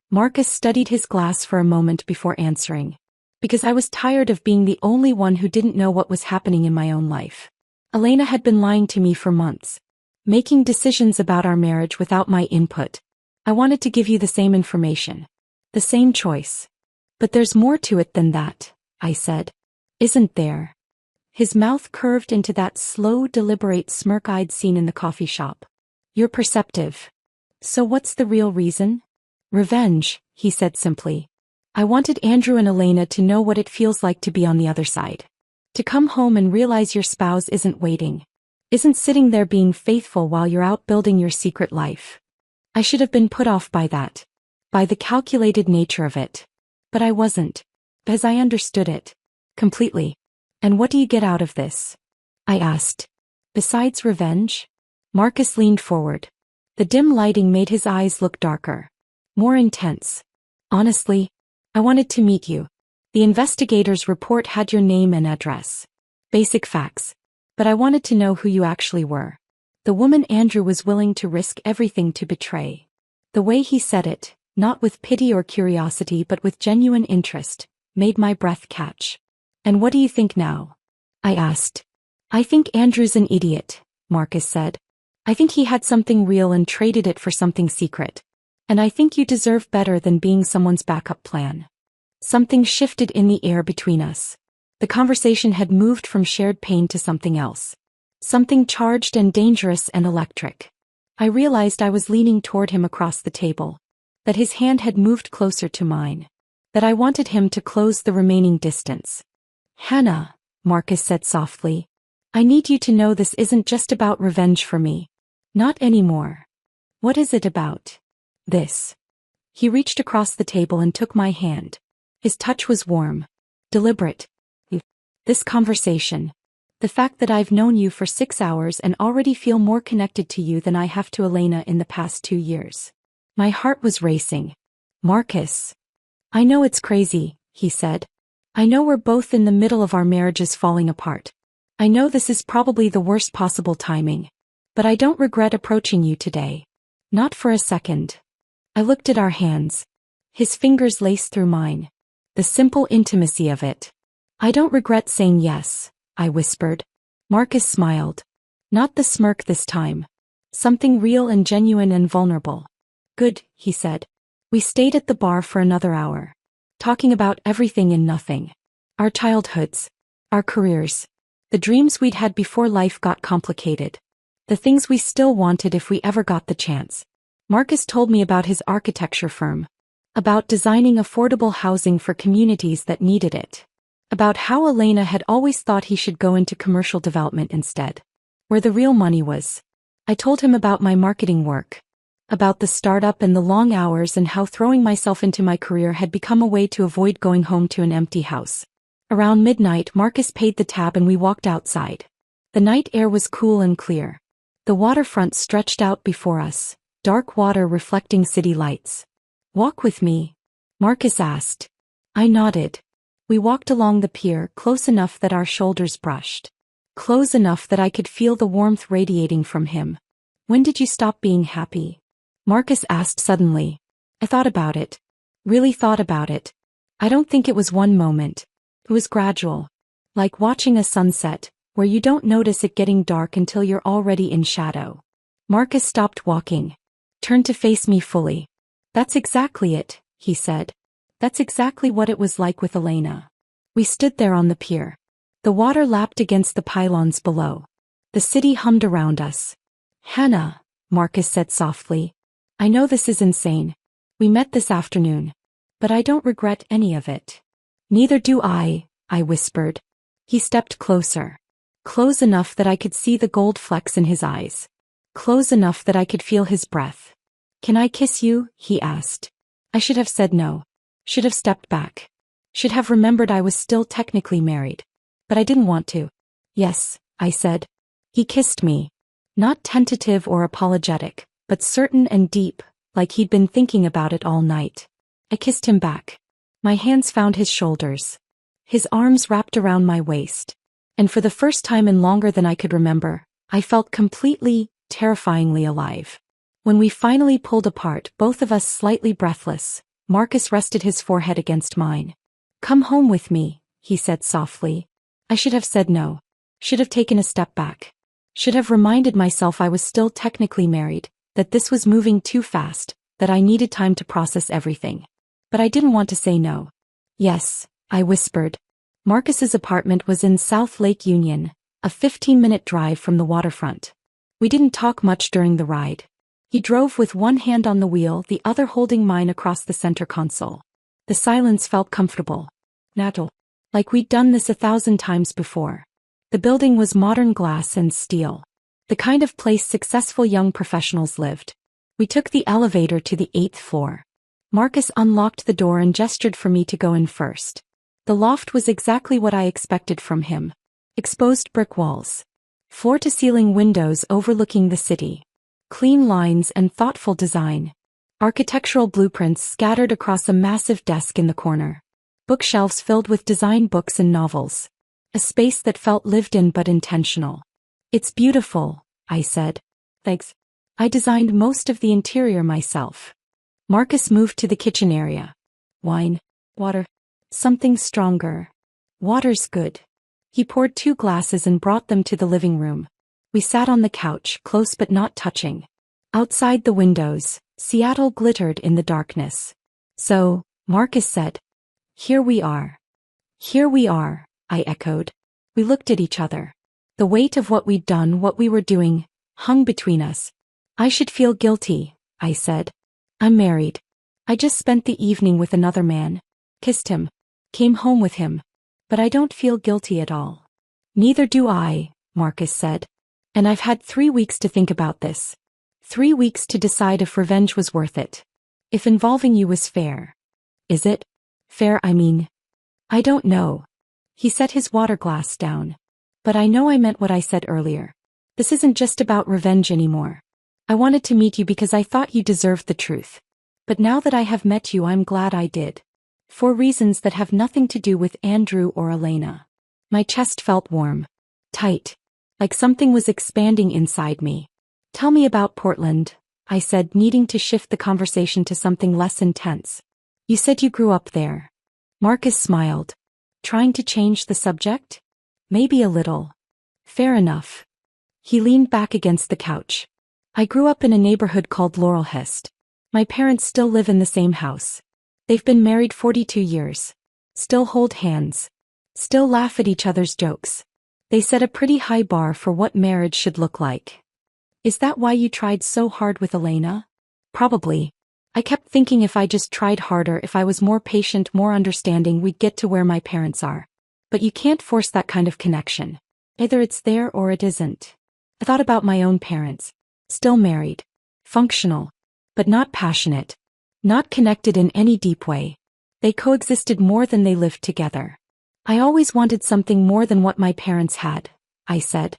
Marcus studied his glass for a moment before answering. Because I was tired of being the only one who didn't know what was happening in my own life. Elena had been lying to me for months. Making decisions about our marriage without my input. I wanted to give you the same information. The same choice. But there's more to it than that, I said. Isn't there? His mouth curved into that slow, deliberate smirk I'd seen in the coffee shop. You're perceptive. So what's the real reason? Revenge, he said simply. I wanted Andrew and Elena to know what it feels like to be on the other side. To come home and realize your spouse isn't waiting. Isn't sitting there being faithful while you're out building your secret life. I should have been put off by that. By the calculated nature of it. But I wasn't. Because I understood it. Completely. And what do you get out of this? I asked. Besides revenge? Marcus leaned forward. The dim lighting made his eyes look darker. More intense. Honestly, I wanted to meet you. The investigator's report had your name and address. Basic facts. But I wanted to know who you actually were. The woman Andrew was willing to risk everything to betray. The way he said it, not with pity or curiosity but with genuine interest, made my breath catch. And what do you think now? I asked. I think Andrew's an idiot, Marcus said. I think he had something real and traded it for something secret. And I think you deserve better than being someone's backup plan. Something shifted in the air between us. The conversation had moved from shared pain to something else. Something charged and dangerous and electric. I realized I was leaning toward him across the table. That his hand had moved closer to mine. That I wanted him to close the remaining distance. Hannah, Marcus said softly. I need you to know this isn't just about revenge for me. Not anymore. What is it about? This. He reached across the table and took my hand. His touch was warm. Deliberate. This conversation. The fact that I've known you for 6 hours and already feel more connected to you than I have to Elena in the past 2 years. My heart was racing. Marcus. I know it's crazy, he said. I know we're both in the middle of our marriages falling apart. I know this is probably the worst possible timing. But I don't regret approaching you today. Not for a second. I looked at our hands. His fingers laced through mine. The simple intimacy of it. I don't regret saying yes, I whispered. Marcus smiled. Not the smirk this time. Something real and genuine and vulnerable. Good, he said. We stayed at the bar for another hour. Talking about everything and nothing. Our childhoods. Our careers. The dreams we'd had before life got complicated. The things we still wanted if we ever got the chance. Marcus told me about his architecture firm. About designing affordable housing for communities that needed it. About how Elena had always thought he should go into commercial development instead. Where the real money was. I told him about my marketing work. About the startup and the long hours and how throwing myself into my career had become a way to avoid going home to an empty house. Around midnight, Marcus paid the tab and we walked outside. The night air was cool and clear. The waterfront stretched out before us, dark water reflecting city lights. Walk with me? Marcus asked. I nodded. We walked along the pier, close enough that our shoulders brushed. Close enough that I could feel the warmth radiating from him. When did you stop being happy? Marcus asked suddenly. I thought about it. Really thought about it. I don't think it was one moment. It was gradual. Like watching a sunset, where you don't notice it getting dark until you're already in shadow. Marcus stopped walking, turned to face me fully. That's exactly it, he said. That's exactly what it was like with Elena. We stood there on the pier. The water lapped against the pylons below. The city hummed around us. Hannah, Marcus said softly. I know this is insane. We met this afternoon. But I don't regret any of it. Neither do I whispered. He stepped closer. Close enough that I could see the gold flecks in his eyes. Close enough that I could feel his breath. Can I kiss you? He asked. I should have said no. Should have stepped back. Should have remembered I was still technically married. But I didn't want to. Yes, I said. He kissed me. Not tentative or apologetic, but certain and deep, like he'd been thinking about it all night. I kissed him back. My hands found his shoulders. His arms wrapped around my waist. And for the first time in longer than I could remember, I felt completely, terrifyingly alive. When we finally pulled apart, both of us slightly breathless, Marcus rested his forehead against mine. Come home with me, he said softly. I should have said no. Should have taken a step back. Should have reminded myself I was still technically married, that this was moving too fast, that I needed time to process everything. But I didn't want to say no. Yes, I whispered. Marcus's apartment was in South Lake Union, a 15-minute drive from the waterfront. We didn't talk much during the ride. He drove with one hand on the wheel, the other holding mine across the center console. The silence felt comfortable. Natural. Like we'd done this 1,000 times before. The building was modern glass and steel. The kind of place successful young professionals lived. We took the elevator to the 8th floor. Marcus unlocked the door and gestured for me to go in first. The loft was exactly what I expected from him. Exposed brick walls. Floor-to-ceiling windows overlooking the city. Clean lines and thoughtful design. Architectural blueprints scattered across a massive desk in the corner. Bookshelves filled with design books and novels. A space that felt lived in but intentional. It's beautiful, I said. Thanks. I designed most of the interior myself. Marcus moved to the kitchen area. Wine. Water. Something stronger. Water's good. He poured 2 glasses and brought them to the living room. We sat on the couch, close but not touching. Outside the windows, Seattle glittered in the darkness. So, Marcus said. Here we are. Here we are, I echoed. We looked at each other. The weight of what we'd done, what we were doing, hung between us. I should feel guilty, I said. I'm married. I just spent the evening with another man. Kissed him. Came home with him. But I don't feel guilty at all. Neither do I, Marcus said. And I've had 3 weeks to think about this. 3 weeks to decide if revenge was worth it. If involving you was fair. Is it? Fair, I mean. I don't know. He set his water glass down. But I know I meant what I said earlier. This isn't just about revenge anymore. I wanted to meet you because I thought you deserved the truth. But now that I have met you, I'm glad I did. For reasons that have nothing to do with Andrew or Elena. My chest felt warm. Tight. Like something was expanding inside me. Tell me about Portland, I said, needing to shift the conversation to something less intense. You said you grew up there. Marcus smiled. Trying to change the subject? Maybe a little. Fair enough. He leaned back against the couch. I grew up in a neighborhood called Laurelhurst. My parents still live in the same house. They've been married 42 years. Still hold hands. Still laugh at each other's jokes. They set a pretty high bar for what marriage should look like. Is that why you tried so hard with Elena? Probably. I kept thinking if I just tried harder, if I was more patient, more understanding, we'd get to where my parents are. But you can't force that kind of connection. Either it's there or it isn't. I thought about my own parents. Still married. Functional. But not passionate. Not connected in any deep way. They coexisted more than they lived together. I always wanted something more than what my parents had, I said.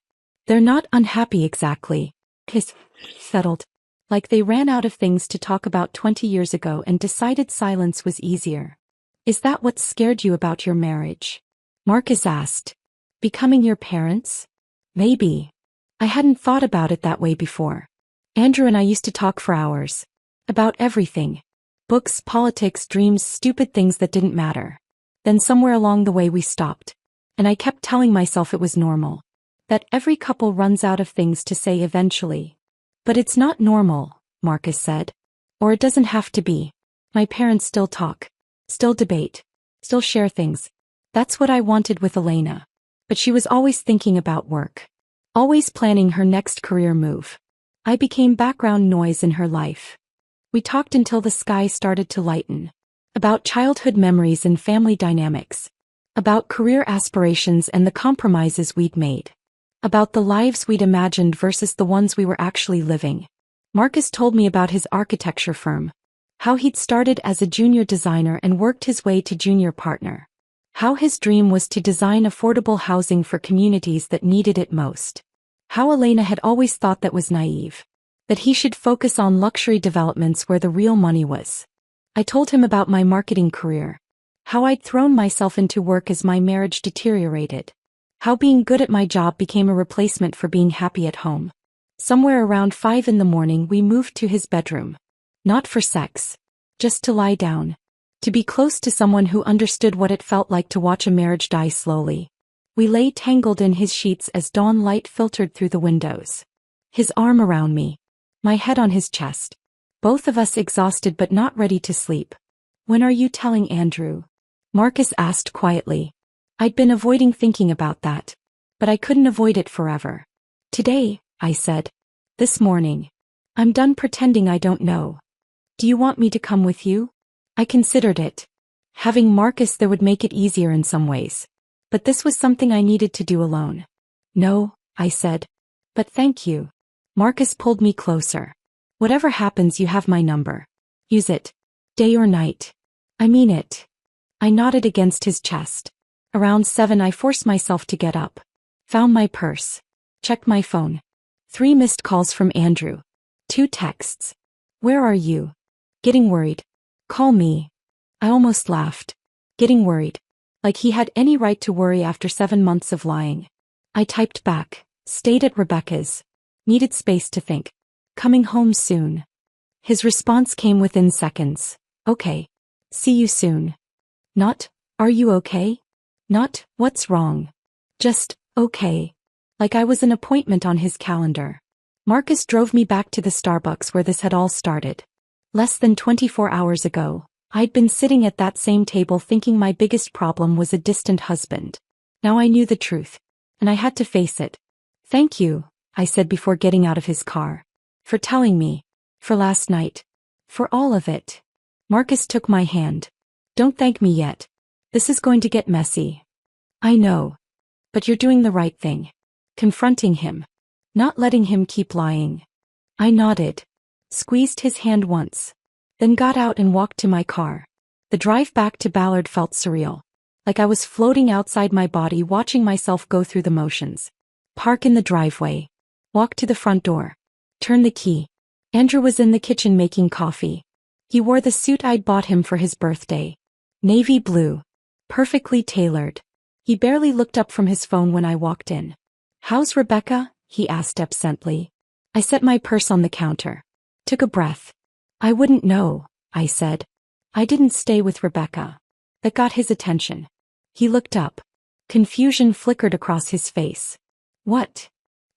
They're not unhappy exactly. Kiss. Settled. Like they ran out of things to talk about 20 years ago and decided silence was easier. Is that what scared you about your marriage? Marcus asked. Becoming your parents? Maybe. I hadn't thought about it that way before. Andrew and I used to talk for hours. About everything. Books, politics, dreams, stupid things that didn't matter. Then somewhere along the way we stopped. And I kept telling myself it was normal. That every couple runs out of things to say eventually. But it's not normal, Marcus said. Or it doesn't have to be. My parents still talk. Still debate. Still share things. That's what I wanted with Elena. But she was always thinking about work. Always planning her next career move. I became background noise in her life. We talked until the sky started to lighten. About childhood memories and family dynamics. About career aspirations and the compromises we'd made. About the lives we'd imagined versus the ones we were actually living. Marcus told me about his architecture firm. How he'd started as a junior designer and worked his way to junior partner. How his dream was to design affordable housing for communities that needed it most. How Elena had always thought that was naive. That he should focus on luxury developments where the real money was. I told him about my marketing career. How I'd thrown myself into work as my marriage deteriorated. How being good at my job became a replacement for being happy at home. Somewhere around 5 in the morning we moved to his bedroom. Not for sex. Just to lie down. To be close to someone who understood what it felt like to watch a marriage die slowly. We lay tangled in his sheets as dawn light filtered through the windows. His arm around me. My head on his chest. Both of us exhausted but not ready to sleep. When are you telling Andrew? Marcus asked quietly. I'd been avoiding thinking about that. But I couldn't avoid it forever. Today, I said. This morning. I'm done pretending I don't know. Do you want me to come with you? I considered it. Having Marcus there would make it easier in some ways. But this was something I needed to do alone. No, I said. But thank you. Marcus pulled me closer. Whatever happens, you have my number. Use it. Day or night. I mean it. I nodded against his chest. Around 7 I forced myself to get up. Found my purse. Checked my phone. 3 missed calls from Andrew. 2 texts. Where are you? Getting worried. Call me. I almost laughed. Getting worried. Like he had any right to worry after 7 months of lying. I typed back. Stayed at Rebecca's. Needed space to think. Coming home soon. His response came within seconds. Okay. See you soon. Not, are you okay? Not, what's wrong? Just, okay. Like I was an appointment on his calendar. Marcus drove me back to the Starbucks where this had all started. Less than 24 hours ago, I'd been sitting at that same table thinking my biggest problem was a distant husband. Now I knew the truth. And I had to face it. Thank you, I said before getting out of his car. For telling me. For last night. For all of it. Marcus took my hand. Don't thank me yet. This is going to get messy. I know. But you're doing the right thing. Confronting him. Not letting him keep lying. I nodded. Squeezed his hand once. Then got out and walked to my car. The drive back to Ballard felt surreal. Like I was floating outside my body watching myself go through the motions. Park in the driveway. Walk to the front door. Turn the key. Andrew was in the kitchen making coffee. He wore the suit I'd bought him for his birthday. Navy blue. Perfectly tailored. He barely looked up from his phone when I walked in. How's Rebecca? He asked absently. I set my purse on the counter. Took a breath. I wouldn't know, I said. I didn't stay with Rebecca. That got his attention. He looked up. Confusion flickered across his face. What?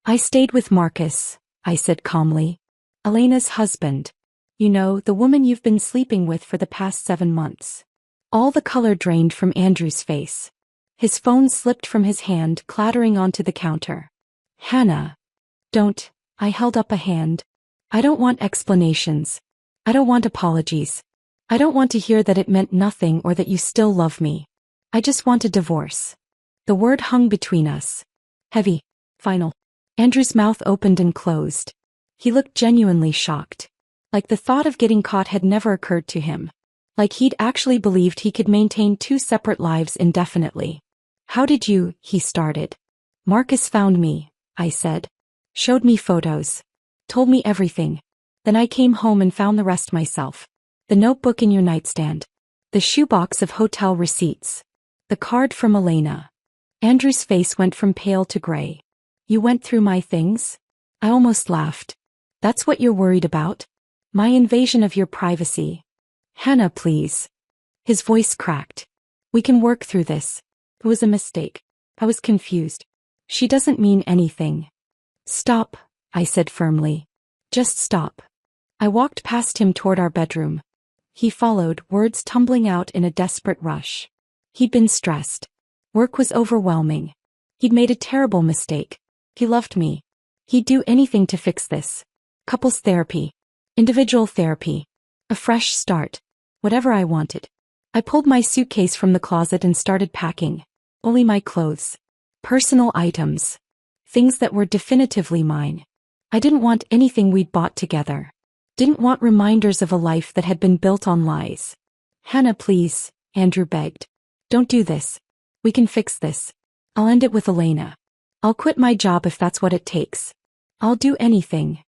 I stayed with Marcus, I said calmly. Elena's husband. You know, the woman you've been sleeping with for the past 7 months. All the color drained from Andrew's face. His phone slipped from his hand, clattering onto the counter. Hannah. Don't. I held up a hand. I don't want explanations. I don't want apologies. I don't want to hear that it meant nothing or that you still love me. I just want a divorce. The word hung between us. Heavy. Final. Andrew's mouth opened and closed. He looked genuinely shocked. Like the thought of getting caught had never occurred to him. Like he'd actually believed he could maintain 2 separate lives indefinitely. How did you, he started. Marcus found me, I said. Showed me photos. Told me everything. Then I came home and found the rest myself. The notebook in your nightstand. The shoebox of hotel receipts. The card from Elena. Andrew's face went from pale to gray. You went through my things? I almost laughed. That's what you're worried about? My invasion of your privacy. Hannah, please. His voice cracked. We can work through this. It was a mistake. I was confused. She doesn't mean anything. Stop, I said firmly. Just stop. I walked past him toward our bedroom. He followed, words tumbling out in a desperate rush. He'd been stressed. Work was overwhelming. He'd made a terrible mistake. He loved me. He'd do anything to fix this. Couples therapy. Individual therapy. A fresh start. Whatever I wanted. I pulled my suitcase from the closet and started packing. Only my clothes. Personal items. Things that were definitively mine. I didn't want anything we'd bought together. Didn't want reminders of a life that had been built on lies. Hannah, please, Andrew begged. Don't do this. We can fix this. I'll end it with Elena. I'll quit my job if that's what it takes. I'll do anything.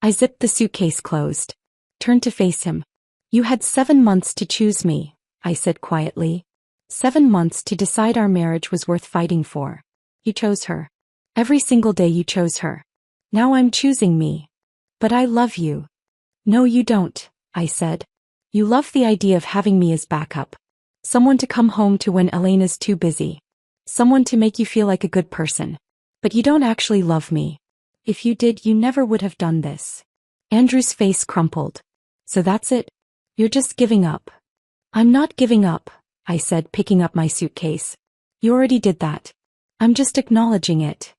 I zipped the suitcase closed. Turned to face him. You had 7 months to choose me, I said quietly. 7 months to decide our marriage was worth fighting for. You chose her. Every single day you chose her. Now I'm choosing me. But I love you. No, you don't, I said. You love the idea of having me as backup. Someone to come home to when Elena's too busy. Someone to make you feel like a good person. But you don't actually love me. If you did, you never would have done this. Andrew's face crumpled. So that's it? You're just giving up. I'm not giving up, I said, picking up my suitcase. You already did that. I'm just acknowledging it.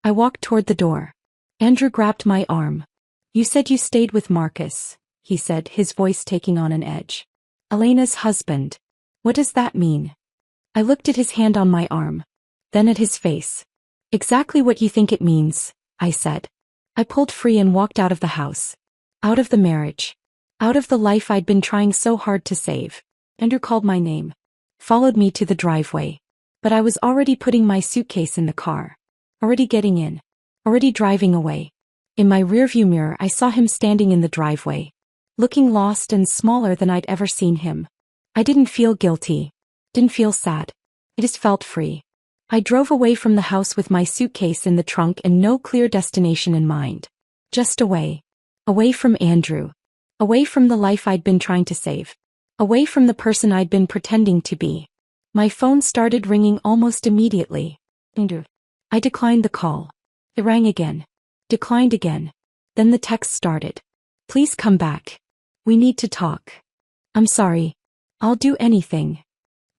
I walked toward the door. Andrew grabbed my arm. You said you stayed with Marcus, he said, his voice taking on an edge. Elena's husband. What does that mean? I looked at his hand on my arm. Then at his face. Exactly what you think it means, I said. I pulled free and walked out of the house. Out of the marriage. Out of the life I'd been trying so hard to save. Andrew called my name. Followed me to the driveway. But I was already putting my suitcase in the car. Already getting in. Already driving away. In my rearview mirror I saw him standing in the driveway. Looking lost and smaller than I'd ever seen him. I didn't feel guilty. Didn't feel sad. I just felt free. I drove away from the house with my suitcase in the trunk and no clear destination in mind. Just away. Away from Andrew. Away from the life I'd been trying to save. Away from the person I'd been pretending to be. My phone started ringing almost immediately. Andrew. I declined the call. It rang again. Declined again. Then the text started. Please come back. We need to talk. I'm sorry. I'll do anything.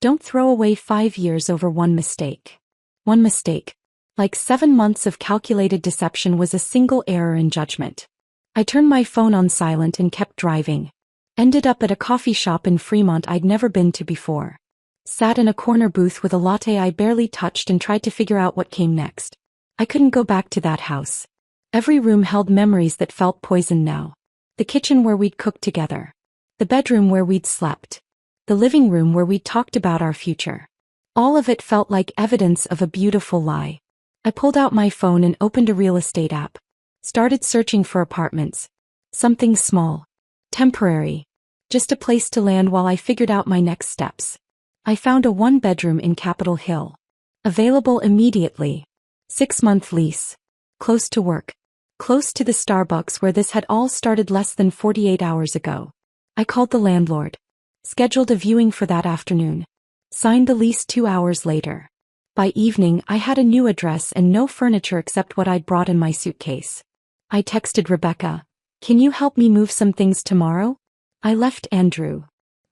Don't throw away 5 years over one mistake. One mistake. Like 7 months of calculated deception was a single error in judgment. I turned my phone on silent and kept driving. Ended up at a coffee shop in Fremont I'd never been to before. Sat in a corner booth with a latte I barely touched and tried to figure out what came next. I couldn't go back to that house. Every room held memories that felt poisoned now. The kitchen where we'd cooked together. The bedroom where we'd slept. The living room where we'd talked about our future. All of it felt like evidence of a beautiful lie. I pulled out my phone and opened a real estate app. Started searching for apartments. Something small. Temporary. Just a place to land while I figured out my next steps. I found a 1-bedroom in Capitol Hill. Available immediately. 6-month lease. Close to work. Close to the Starbucks where this had all started less than 48 hours ago. I called the landlord. Scheduled a viewing for that afternoon. Signed the lease 2 hours later. By evening I had a new address and no furniture except what I'd brought in my suitcase. I texted Rebecca. Can you help me move some things tomorrow? I left Andrew.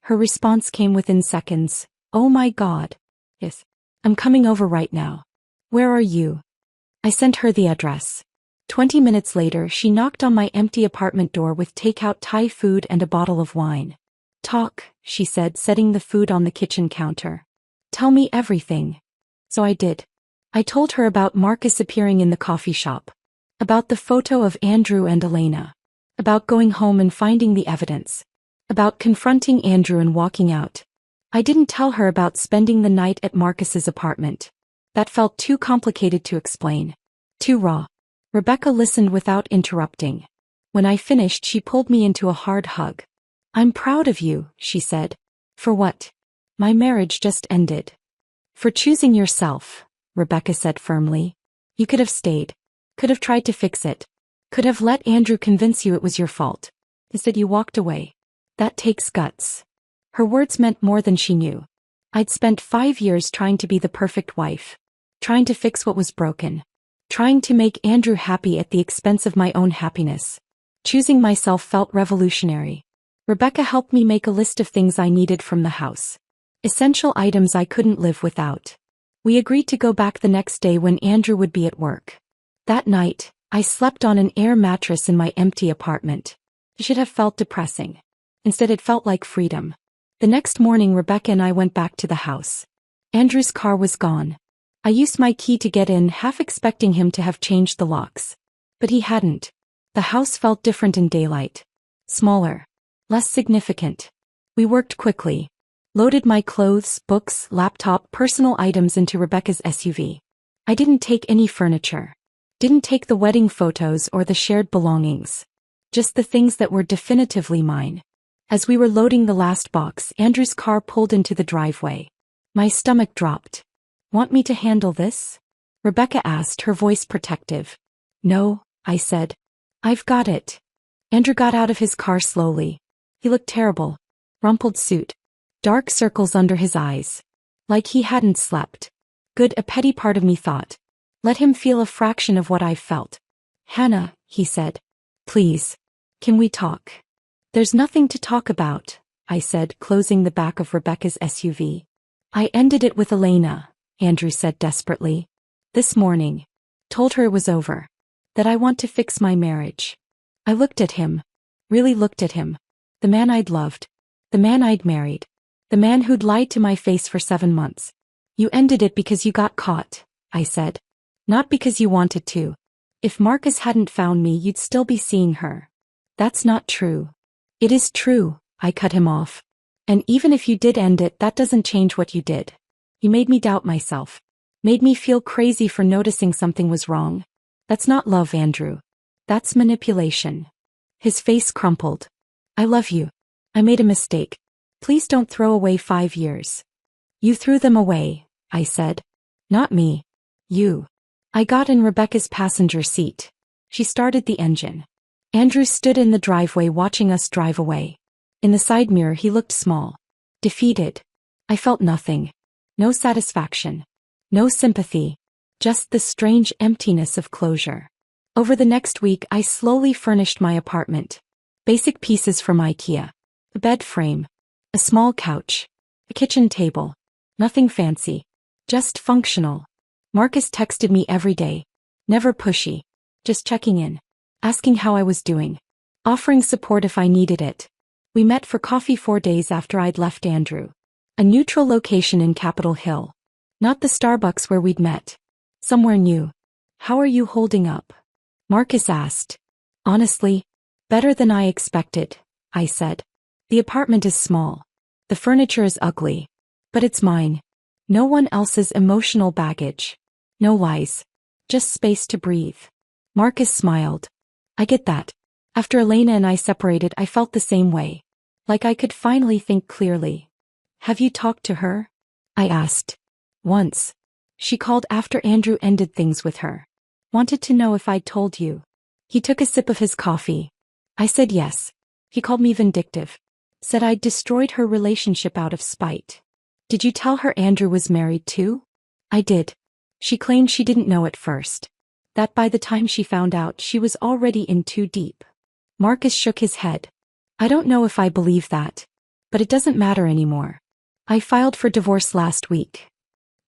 Her response came within seconds. Oh my God. Yes. I'm coming over right now. Where are you? I sent her the address. 20 minutes later she knocked on my empty apartment door with takeout Thai food and a bottle of wine. Talk, she said, setting the food on the kitchen counter. Tell me everything. So I did. I told her about Marcus appearing in the coffee shop. About the photo of Andrew and Elena. About going home and finding the evidence. About confronting Andrew and walking out. I didn't tell her about spending the night at Marcus's apartment. That felt too complicated to explain. Too raw. Rebecca listened without interrupting. When I finished she pulled me into a hard hug. I'm proud of you, she said. For what? My marriage just ended. For choosing yourself, Rebecca said firmly. You could have stayed. Could have tried to fix it. Could have let Andrew convince you it was your fault. Instead you walked away. That takes guts. Her words meant more than she knew. I'd spent 5 years trying to be the perfect wife. trying to fix what was broken. Trying to make Andrew happy at the expense of my own happiness. Choosing myself felt revolutionary. Rebecca helped me make a list of things I needed from the house. Essential items I couldn't live without. We agreed to go back the next day when Andrew would be at work. That night, I slept on an air mattress in my empty apartment. It should have felt depressing. Instead it felt like freedom. The next morning Rebecca and I went back to the house. Andrew's car was gone. I used my key to get in, half expecting him to have changed the locks. But he hadn't. The house felt different in daylight. Smaller. Less significant. We worked quickly. Loaded my clothes, books, laptop, personal items into Rebecca's SUV. I didn't take any furniture. Didn't take the wedding photos or the shared belongings. Just the things that were definitively mine. As we were loading the last box, Andrew's car pulled into the driveway. My stomach dropped. Want me to handle this? Rebecca asked, her voice protective. No, I said. I've got it. Andrew got out of his car slowly. He looked terrible. Rumpled suit. Dark circles under his eyes. Like he hadn't slept. Good, a petty part of me thought. Let him feel a fraction of what I felt. Hannah, he said. Please. Can we talk? There's nothing to talk about, I said, closing the back of Rebecca's SUV. I ended it with Elena, Andrew said desperately. This morning. Told her it was over. That I want to fix my marriage. I looked at him. Really looked at him. The man I'd loved. The man I'd married. The man who'd lied to my face for 7 months. You ended it because you got caught, I said. Not because you wanted to. If Marcus hadn't found me, you'd still be seeing her. That's not true. It is true, I cut him off. And even if you did end it, that doesn't change what you did. You made me doubt myself. Made me feel crazy for noticing something was wrong. That's not love, Andrew. That's manipulation. His face crumpled. I love you. I made a mistake. Please don't throw away 5 years. You threw them away, I said. Not me. You. I got in Rebecca's passenger seat. She started the engine. Andrew stood in the driveway watching us drive away. In the side mirror he looked small. Defeated. I felt nothing. No satisfaction. No sympathy. Just the strange emptiness of closure. Over the next week I slowly furnished my apartment. Basic pieces from IKEA. A bed frame. A small couch. A kitchen table. Nothing fancy. Just functional. Marcus texted me every day. Never pushy. Just checking in. Asking how I was doing. Offering support if I needed it. We met for coffee 4 days after I'd left Andrew. A neutral location in Capitol Hill. Not the Starbucks where we'd met. Somewhere new. How are you holding up? Marcus asked. Honestly, better than I expected, I said. The apartment is small. The furniture is ugly. But it's mine. No one else's emotional baggage. No lies. Just space to breathe. Marcus smiled. I get that. After Elena and I separated, I felt the same way. Like I could finally think clearly. Have you talked to her? I asked. Once. She called after Andrew ended things with her. Wanted to know if I'd told you. He took a sip of his coffee. I said yes. He called me vindictive. Said I'd destroyed her relationship out of spite. Did you tell her Andrew was married too? I did. She claimed she didn't know at first. That by the time she found out, she was already in too deep. Marcus shook his head. I don't know if I believe that. But it doesn't matter anymore. I filed for divorce last week.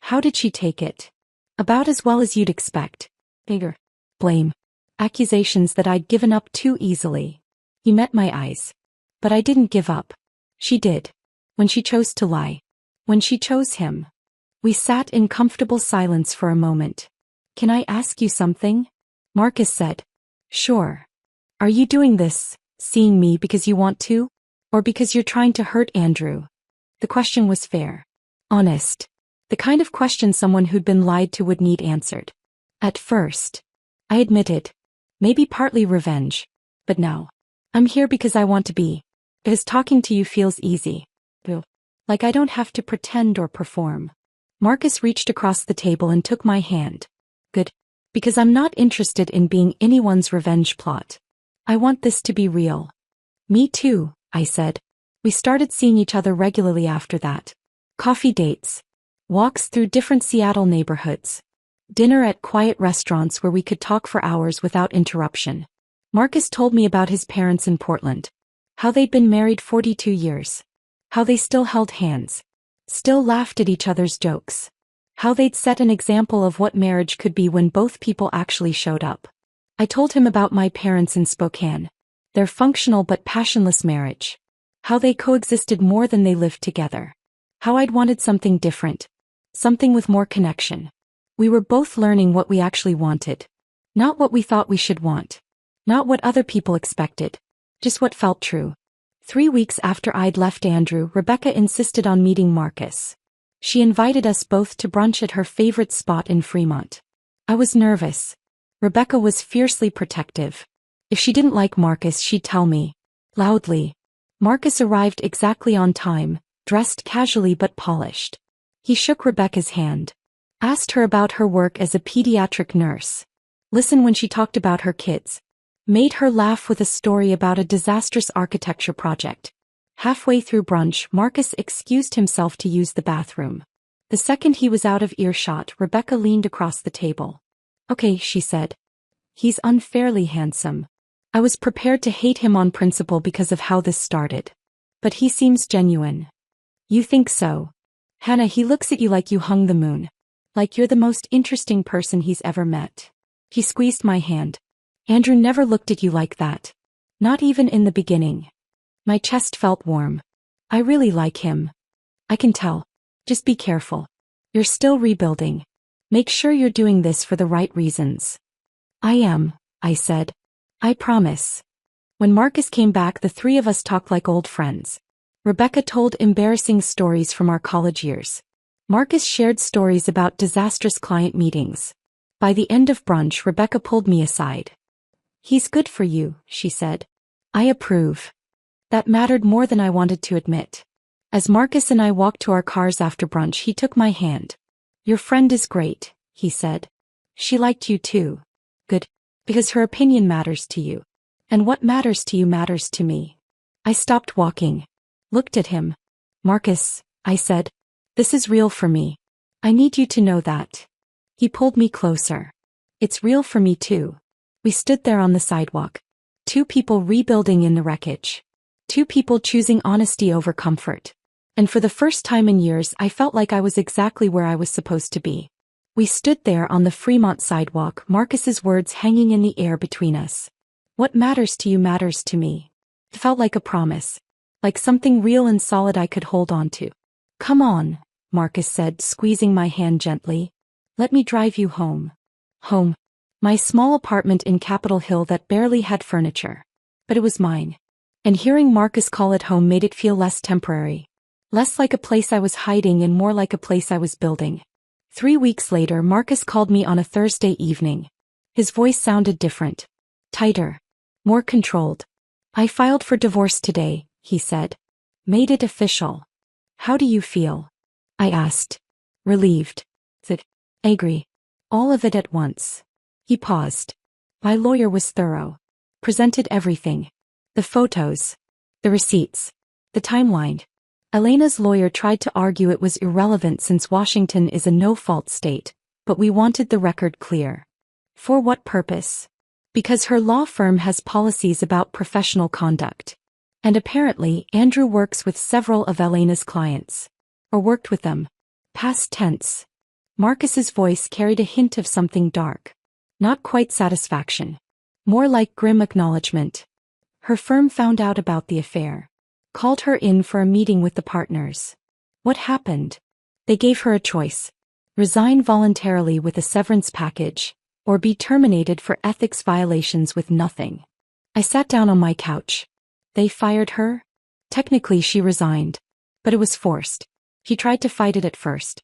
How did she take it? About as well as you'd expect. Bigger. Blame. Accusations that I'd given up too easily. He met my eyes. But I didn't give up. She did. When she chose to lie. When she chose him. We sat in comfortable silence for a moment. Can I ask you something? Marcus said. Sure. Are you doing this, seeing me because you want to? Or because you're trying to hurt Andrew? The question was fair. Honest. The kind of question someone who'd been lied to would need answered. At first. I admitted. Maybe partly revenge. But now. I'm here because I want to be. Because talking to you feels easy. Like I don't have to pretend or perform. Marcus reached across the table and took my hand. Good. Because I'm not interested in being anyone's revenge plot. I want this to be real. Me too, I said. We started seeing each other regularly after that. Coffee dates. Walks through different Seattle neighborhoods. Dinner at quiet restaurants where we could talk for hours without interruption. Marcus told me about his parents in Portland. How they'd been married 42 years. How they still held hands. Still laughed at each other's jokes. How they'd set an example of what marriage could be when both people actually showed up. I told him about my parents in Spokane. Their functional but passionless marriage. How they coexisted more than they lived together. How I'd wanted something different. Something with more connection. We were both learning what we actually wanted. Not what we thought we should want. Not what other people expected. Just what felt true. 3 weeks after I'd left Andrew, Rebecca insisted on meeting Marcus. She invited us both to brunch at her favorite spot in Fremont. I was nervous. Rebecca was fiercely protective. If she didn't like Marcus, she'd tell me. Loudly. Marcus arrived exactly on time, dressed casually but polished. He shook Rebecca's hand. Asked her about her work as a pediatric nurse. Listened when she talked about her kids. Made her laugh with a story about a disastrous architecture project. Halfway through brunch, Marcus excused himself to use the bathroom. The second he was out of earshot, Rebecca leaned across the table. Okay, she said. He's unfairly handsome. I was prepared to hate him on principle because of how this started. But he seems genuine. You think so? Hannah, he looks at you like you hung the moon. Like you're the most interesting person he's ever met. He squeezed my hand. Andrew never looked at you like that. Not even in the beginning. My chest felt warm. I really like him. I can tell. Just be careful. You're still rebuilding. Make sure you're doing this for the right reasons. I am, I said. I promise. When Marcus came back, the three of us talked like old friends. Rebecca told embarrassing stories from our college years. Marcus shared stories about disastrous client meetings. By the end of brunch, Rebecca pulled me aside. He's good for you, she said. I approve. That mattered more than I wanted to admit. As Marcus and I walked to our cars after brunch, he took my hand. Your friend is great, he said. She liked you too. Good. Because her opinion matters to you. And what matters to you matters to me. I stopped walking. Looked at him. Marcus, I said. This is real for me. I need you to know that. He pulled me closer. It's real for me too. We stood there on the sidewalk. Two people rebuilding in the wreckage. Two people choosing honesty over comfort. And for the first time in years, I felt like I was exactly where I was supposed to be. We stood there on the Fremont sidewalk, Marcus's words hanging in the air between us. What matters to you matters to me. It felt like a promise. Like something real and solid I could hold on to. Come on, Marcus said, squeezing my hand gently. Let me drive you home. Home. My small apartment in Capitol Hill that barely had furniture. But it was mine. And hearing Marcus call it home made it feel less temporary. Less like a place I was hiding and more like a place I was building. 3 weeks later, Marcus called me on a Thursday evening. His voice sounded different. Tighter. More controlled. I filed for divorce today, he said. Made it official. How do you feel? I asked. Relieved. I agree. All of it at once. He paused. My lawyer was thorough. Presented everything. The photos. The receipts. The timeline. Elena's lawyer tried to argue it was irrelevant since Washington is a no-fault state, but we wanted the record clear. For what purpose? Because her law firm has policies about professional conduct. And apparently, Andrew works with several of Elena's clients. Or worked with them. Past tense. Marcus's voice carried a hint of something dark. Not quite satisfaction. More like grim acknowledgement. Her firm found out about the affair. Called her in for a meeting with the partners. What happened? They gave her a choice. Resign voluntarily with a severance package, or be terminated for ethics violations with nothing. I sat down on my couch. They fired her? Technically she resigned. But it was forced. He tried to fight it at first.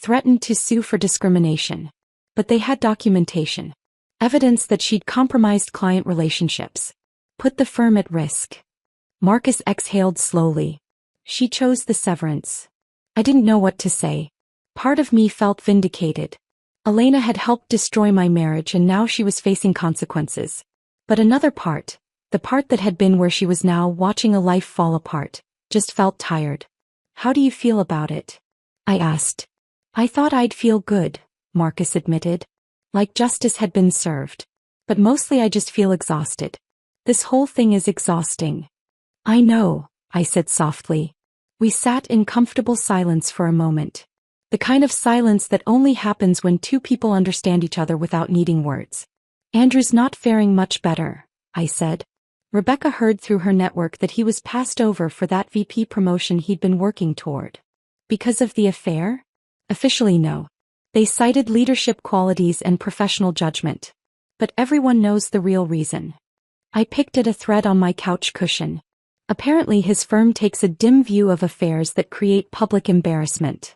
Threatened to sue for discrimination. But they had documentation. Evidence that she'd compromised client relationships. Put the firm at risk. Marcus exhaled slowly. She chose the severance. I didn't know what to say. Part of me felt vindicated. Elena had helped destroy my marriage and now she was facing consequences. But another part, the part that had been where she was now watching a life fall apart, just felt tired. How do you feel about it? I asked. I thought I'd feel good, Marcus admitted. Like justice had been served. But mostly I just feel exhausted. This whole thing is exhausting. I know, I said softly. We sat in comfortable silence for a moment. The kind of silence that only happens when two people understand each other without needing words. Andrew's not faring much better, I said. Rebecca heard through her network that he was passed over for that VP promotion he'd been working toward. Because of the affair? Officially no. They cited leadership qualities and professional judgment. But everyone knows the real reason. I picked at a thread on my couch cushion. Apparently his firm takes a dim view of affairs that create public embarrassment.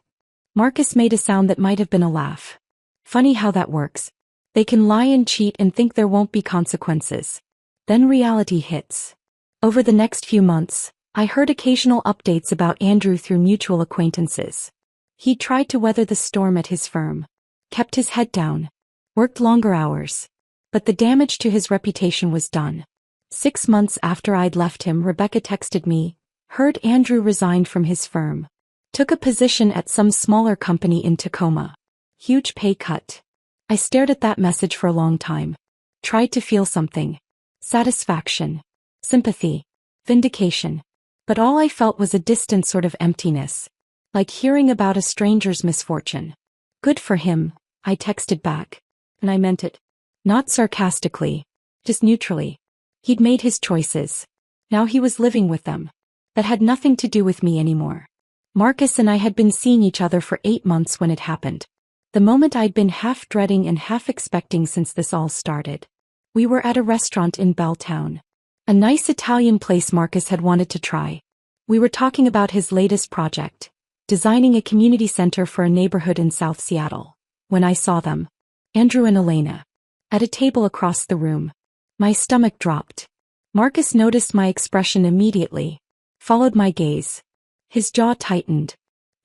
Marcus made a sound that might have been a laugh. Funny how that works. They can lie and cheat and think there won't be consequences. Then reality hits. Over the next few months, I heard occasional updates about Andrew through mutual acquaintances. He tried to weather the storm at his firm. Kept his head down. Worked longer hours. But the damage to his reputation was done. 6 months after I'd left him, Rebecca texted me, heard Andrew resigned from his firm. Took a position at some smaller company in Tacoma. Huge pay cut. I stared at that message for a long time. Tried to feel something. Satisfaction. Sympathy. Vindication. But all I felt was a distant sort of emptiness. Like hearing about a stranger's misfortune. Good for him, I texted back. And I meant it. Not sarcastically. Just neutrally. He'd made his choices. Now he was living with them. That had nothing to do with me anymore. Marcus and I had been seeing each other for 8 months when it happened. The moment I'd been half dreading and half expecting since this all started. We were at a restaurant in Belltown. A nice Italian place Marcus had wanted to try. We were talking about his latest project. Designing a community center for a neighborhood in South Seattle. When I saw them. Andrew and Elena. At a table across the room. My stomach dropped. Marcus noticed my expression immediately. Followed my gaze. His jaw tightened.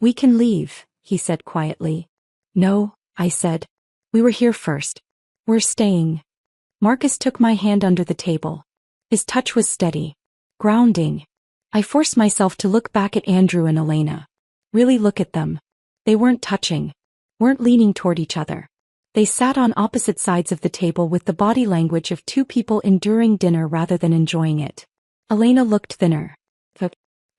We can leave, he said quietly. No, I said. We were here first. We're staying. Marcus took my hand under the table. His touch was steady. Grounding. I forced myself to look back at Andrew and Elena. Really look at them. They weren't touching. Weren't leaning toward each other. They sat on opposite sides of the table with the body language of two people enduring dinner rather than enjoying it. Elena looked thinner.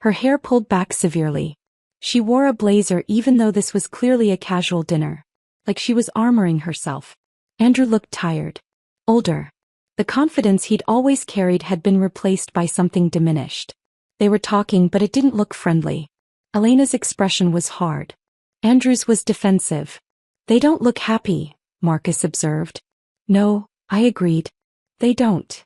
Her hair pulled back severely. She wore a blazer even though this was clearly a casual dinner. Like she was armoring herself. Andrew looked tired. Older. The confidence he'd always carried had been replaced by something diminished. They were talking but it didn't look friendly. Elena's expression was hard. Andrew's was defensive. They don't look happy, Marcus observed. No, I agreed. They don't.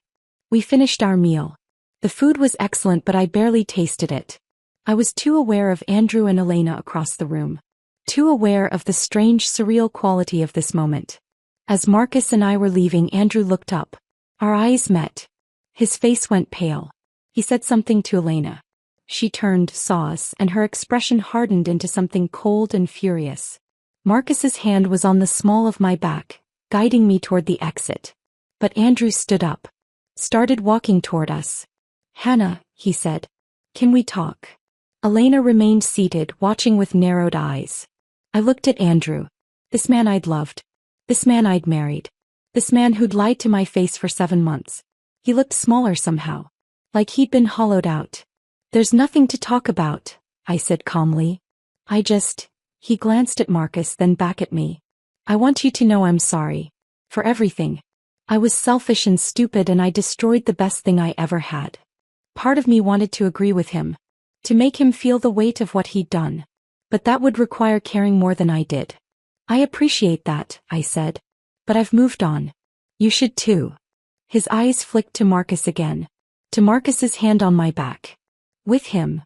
We finished our meal. The food was excellent but I barely tasted it. I was too aware of Andrew and Elena across the room. Too aware of the strange surreal quality of this moment. As Marcus and I were leaving, Andrew looked up. Our eyes met. His face went pale. He said something to Elena. She turned, saw us, and her expression hardened into something cold and furious. Marcus's hand was on the small of my back, guiding me toward the exit. But Andrew stood up. Started walking toward us. Hannah, he said. Can we talk? Elena remained seated, watching with narrowed eyes. I looked at Andrew. This man I'd loved. This man I'd married. This man who'd lied to my face for 7 months. He looked smaller somehow. Like he'd been hollowed out. There's nothing to talk about, I said calmly. He glanced at Marcus, then back at me. I want you to know I'm sorry. For everything. I was selfish and stupid and I destroyed the best thing I ever had. Part of me wanted to agree with him. To make him feel the weight of what he'd done. But that would require caring more than I did. I appreciate that, I said. But I've moved on. You should too. His eyes flicked to Marcus again. To Marcus's hand on my back. With him.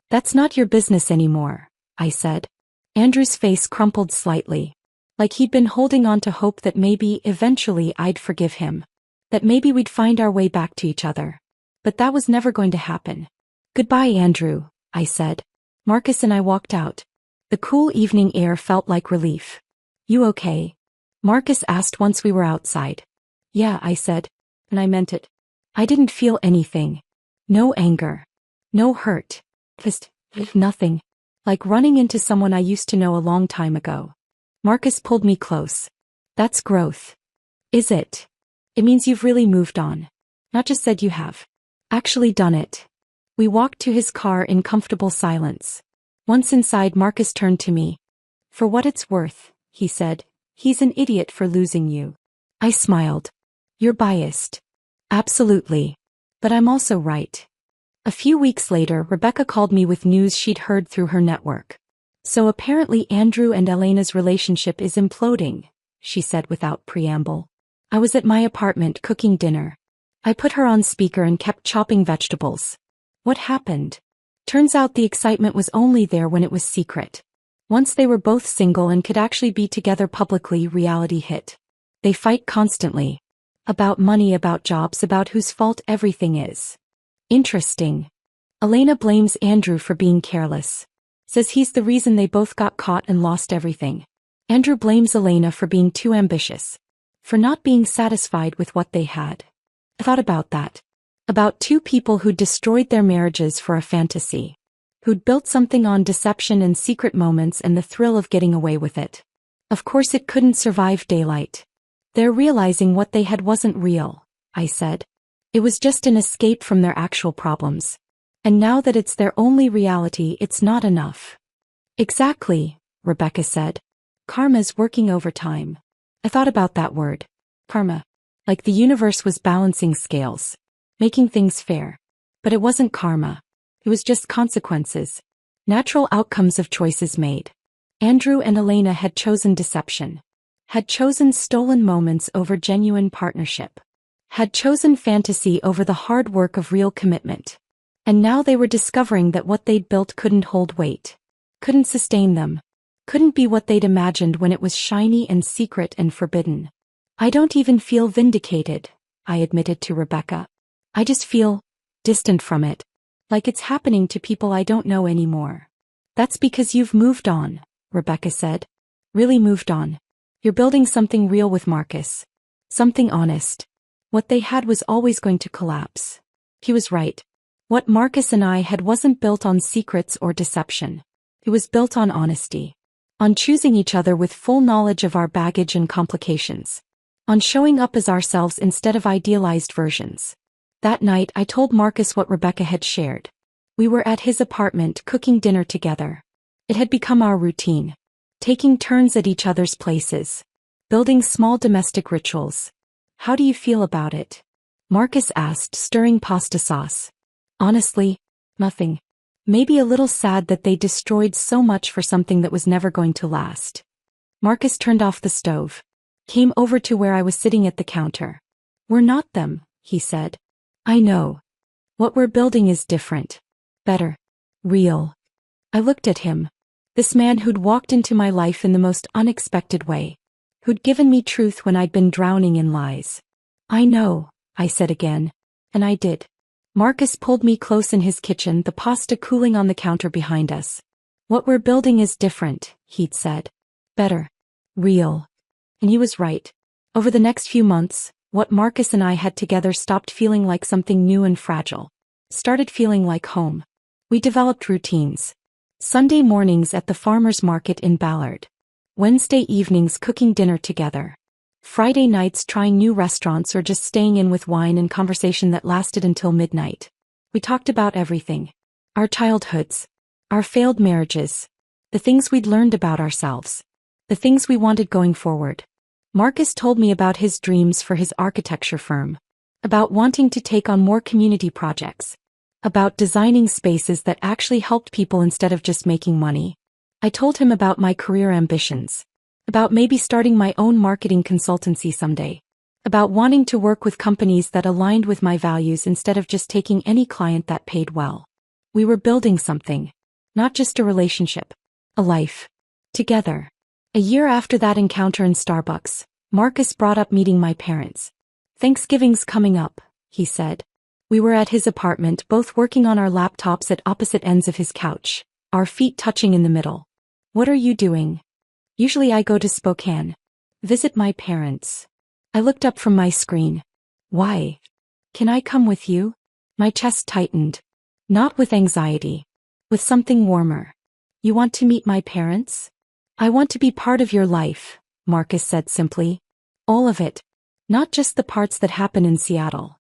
That's not your business anymore, I said. Andrew's face crumpled slightly. Like he'd been holding on to hope that maybe, eventually, I'd forgive him. That maybe we'd find our way back to each other. But that was never going to happen. Goodbye, Andrew, I said. Marcus and I walked out. The cool evening air felt like relief. You okay? Marcus asked once we were outside. Yeah, I said. And I meant it. I didn't feel anything. No anger. No hurt. Just nothing. Like running into someone I used to know a long time ago. Marcus pulled me close. That's growth. Is it? It means you've really moved on. Not just said you have. Actually done it. We walked to his car in comfortable silence. Once inside, Marcus turned to me. For what it's worth, he said, he's an idiot for losing you. I smiled. You're biased. Absolutely. But I'm also right. A few weeks later, Rebecca called me with news she'd heard through her network. So apparently Andrew and Elena's relationship is imploding, she said without preamble. I was at my apartment cooking dinner. I put her on speaker and kept chopping vegetables. What happened? Turns out the excitement was only there when it was secret. Once they were both single and could actually be together publicly, reality hit. They fight constantly. About money, about jobs, about whose fault everything is. Interesting. Elena blames Andrew for being careless. Says he's the reason they both got caught and lost everything. Andrew blames Elena for being too ambitious. For not being satisfied with what they had. I thought about that. About two people who'd destroyed their marriages for a fantasy. Who'd built something on deception and secret moments and the thrill of getting away with it. Of course it couldn't survive daylight. They're realizing what they had wasn't real, I said. It was just an escape from their actual problems. And now that it's their only reality, it's not enough. Exactly, Rebecca said. Karma's working overtime. I thought about that word. Karma. Like the universe was balancing scales. Making things fair. But it wasn't karma. It was just consequences. Natural outcomes of choices made. Andrew and Elena had chosen deception. Had chosen stolen moments over genuine partnership. Had chosen fantasy over the hard work of real commitment. And now they were discovering that what they'd built couldn't hold weight. Couldn't sustain them. Couldn't be what they'd imagined when it was shiny and secret and forbidden. I don't even feel vindicated, I admitted to Rebecca. I just feel distant from it. Like it's happening to people I don't know anymore. That's because you've moved on, Rebecca said. Really moved on. You're building something real with Marcus. Something honest. What they had was always going to collapse. He was right. What Marcus and I had wasn't built on secrets or deception. It was built on honesty. On choosing each other with full knowledge of our baggage and complications. On showing up as ourselves instead of idealized versions. That night I told Marcus what Rebecca had shared. We were at his apartment cooking dinner together. It had become our routine. Taking turns at each other's places. Building small domestic rituals. How do you feel about it? Marcus asked, stirring pasta sauce. Honestly, nothing. Maybe a little sad that they destroyed so much for something that was never going to last. Marcus turned off the stove. Came over to where I was sitting at the counter. We're not them, he said. I know. What we're building is different. Better. Real. I looked at him. This man who'd walked into my life in the most unexpected way. Who'd given me truth when I'd been drowning in lies. I know, I said again. And I did. Marcus pulled me close in his kitchen, the pasta cooling on the counter behind us. What we're building is different, he'd said. Better. Real. And he was right. Over the next few months, what Marcus and I had together stopped feeling like something new and fragile. Started feeling like home. We developed routines. Sunday mornings at the farmer's market in Ballard. Wednesday evenings cooking dinner together. Friday nights trying new restaurants or just staying in with wine and conversation that lasted until midnight. We talked about everything. Our childhoods. Our failed marriages. The things we'd learned about ourselves. The things we wanted going forward. Marcus told me about his dreams for his architecture firm. About wanting to take on more community projects. About designing spaces that actually helped people instead of just making money. I told him about my career ambitions. About maybe starting my own marketing consultancy someday. About wanting to work with companies that aligned with my values instead of just taking any client that paid well. We were building something. Not just a relationship. A life. Together. A year after that encounter in Starbucks, Marcus brought up meeting my parents. Thanksgiving's coming up, he said. We were at his apartment, both working on our laptops at opposite ends of his couch, our feet touching in the middle. What are you doing? Usually I go to Spokane. Visit my parents. I looked up from my screen. Why? Can I come with you? My chest tightened. Not with anxiety. With something warmer. You want to meet my parents? I want to be part of your life, Marcus said simply. All of it. Not just the parts that happen in Seattle.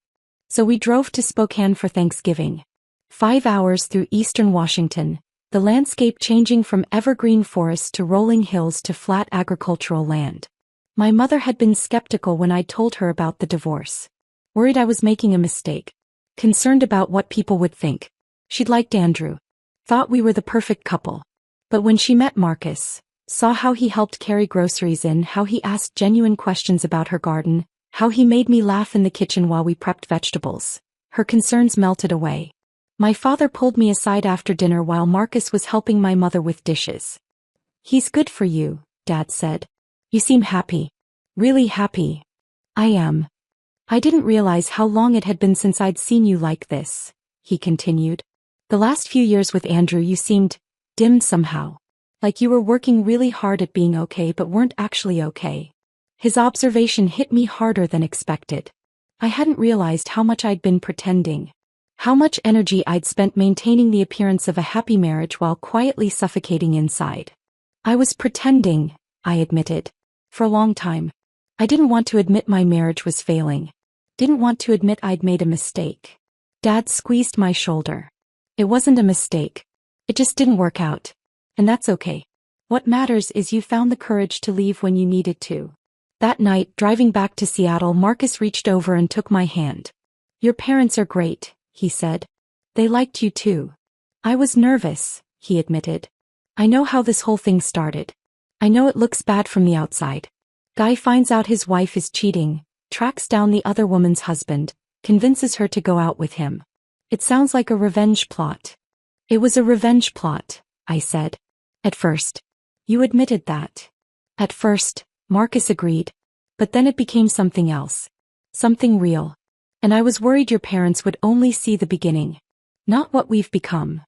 So we drove to Spokane for Thanksgiving. 5 hours through eastern Washington, the landscape changing from evergreen forests to rolling hills to flat agricultural land. My mother had been skeptical when I told her about the divorce. Worried I was making a mistake. Concerned about what people would think. She'd liked Andrew. Thought we were the perfect couple. But when she met Marcus, saw how he helped carry groceries in, how he asked genuine questions about her garden, how he made me laugh in the kitchen while we prepped vegetables, her concerns melted away. My father pulled me aside after dinner while Marcus was helping my mother with dishes. He's good for you, Dad said. You seem happy. Really happy. I am. I didn't realize how long it had been since I'd seen you like this, he continued. The last few years with Andrew you seemed dimmed somehow. Like you were working really hard at being okay but weren't actually okay. His observation hit me harder than expected. I hadn't realized how much I'd been pretending. How much energy I'd spent maintaining the appearance of a happy marriage while quietly suffocating inside. I was pretending, I admitted. For a long time. I didn't want to admit my marriage was failing. Didn't want to admit I'd made a mistake. Dad squeezed my shoulder. It wasn't a mistake. It just didn't work out. And that's okay. What matters is you found the courage to leave when you needed to. That night, driving back to Seattle, Marcus reached over and took my hand. Your parents are great, he said. They liked you too. I was nervous, he admitted. I know how this whole thing started. I know it looks bad from the outside. Guy finds out his wife is cheating, tracks down the other woman's husband, convinces her to go out with him. It sounds like a revenge plot. It was a revenge plot, I said. At first. You admitted that. At first, Marcus agreed. But then it became something else. Something real. And I was worried your parents would only see the beginning. Not what we've become.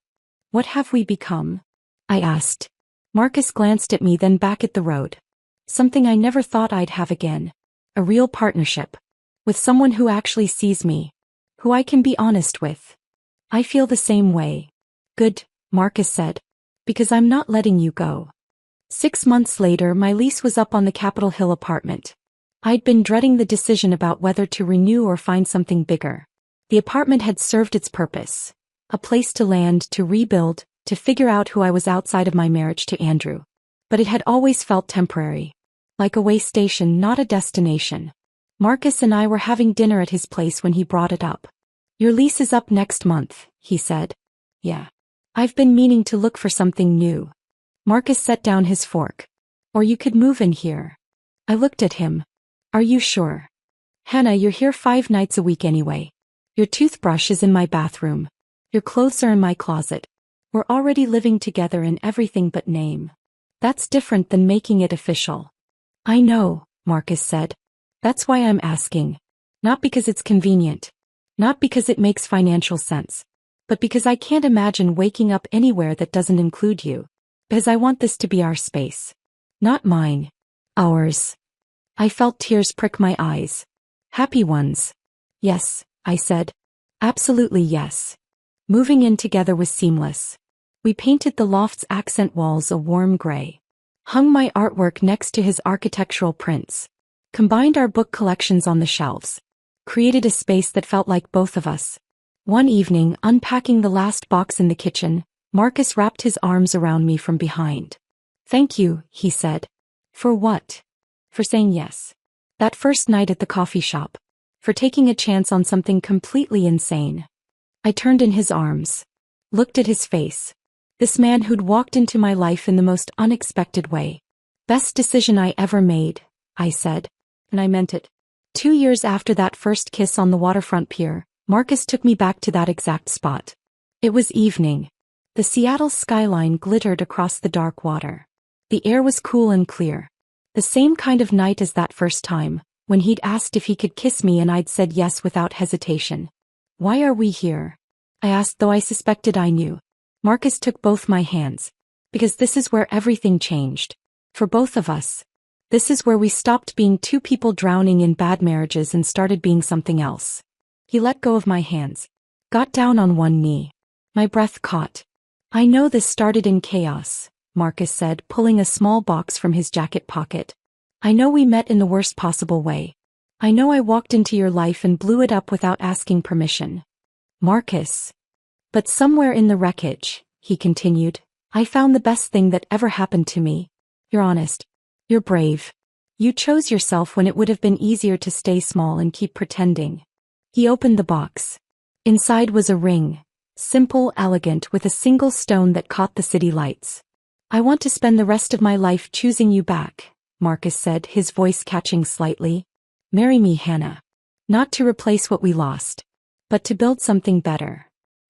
What have we become? I asked. Marcus glanced at me, then back at the road. Something I never thought I'd have again. A real partnership. With someone who actually sees me. Who I can be honest with. I feel the same way. Good, Marcus said. Because I'm not letting you go. 6 months later, my lease was up on the Capitol Hill apartment. I'd been dreading the decision about whether to renew or find something bigger. The apartment had served its purpose. A place to land, to rebuild, to figure out who I was outside of my marriage to Andrew. But it had always felt temporary. Like a way station, not a destination. Marcus and I were having dinner at his place when he brought it up. Your lease is up next month, he said. Yeah. I've been meaning to look for something new. Marcus set down his fork. Or you could move in here. I looked at him. Are you sure? Hannah, you're here 5 nights a week anyway. Your toothbrush is in my bathroom. Your clothes are in my closet. We're already living together in everything but name. That's different than making it official. I know, Marcus said. That's why I'm asking. Not because it's convenient. Not because it makes financial sense. But because I can't imagine waking up anywhere that doesn't include you. Because I want this to be our space. Not mine. Ours. I felt tears prick my eyes. Happy ones. Yes, I said. Absolutely yes. Moving in together was seamless. We painted the loft's accent walls a warm gray. Hung my artwork next to his architectural prints. Combined our book collections on the shelves. Created a space that felt like both of us. One evening, unpacking the last box in the kitchen, Marcus wrapped his arms around me from behind. Thank you, he said. For what? For saying yes. That first night at the coffee shop. For taking a chance on something completely insane. I turned in his arms. Looked at his face. This man who'd walked into my life in the most unexpected way. Best decision I ever made, I said. And I meant it. 2 years after that first kiss on the waterfront pier, Marcus took me back to that exact spot. It was evening. The Seattle skyline glittered across the dark water. The air was cool and clear. The same kind of night as that first time, when he'd asked if he could kiss me and I'd said yes without hesitation. Why are we here? I asked, though I suspected I knew. Marcus took both my hands. Because this is where everything changed. For both of us. This is where we stopped being 2 people drowning in bad marriages and started being something else. He let go of my hands. Got down on one knee. My breath caught. I know this started in chaos, Marcus said, pulling a small box from his jacket pocket. I know we met in the worst possible way. I know I walked into your life and blew it up without asking permission. Marcus. But somewhere in the wreckage, he continued, I found the best thing that ever happened to me. You're honest. You're brave. You chose yourself when it would have been easier to stay small and keep pretending. He opened the box. Inside was a ring, simple, elegant, with a single stone that caught the city lights. I want to spend the rest of my life choosing you back, Marcus said, his voice catching slightly. Marry me, Hannah. Not to replace what we lost, but to build something better.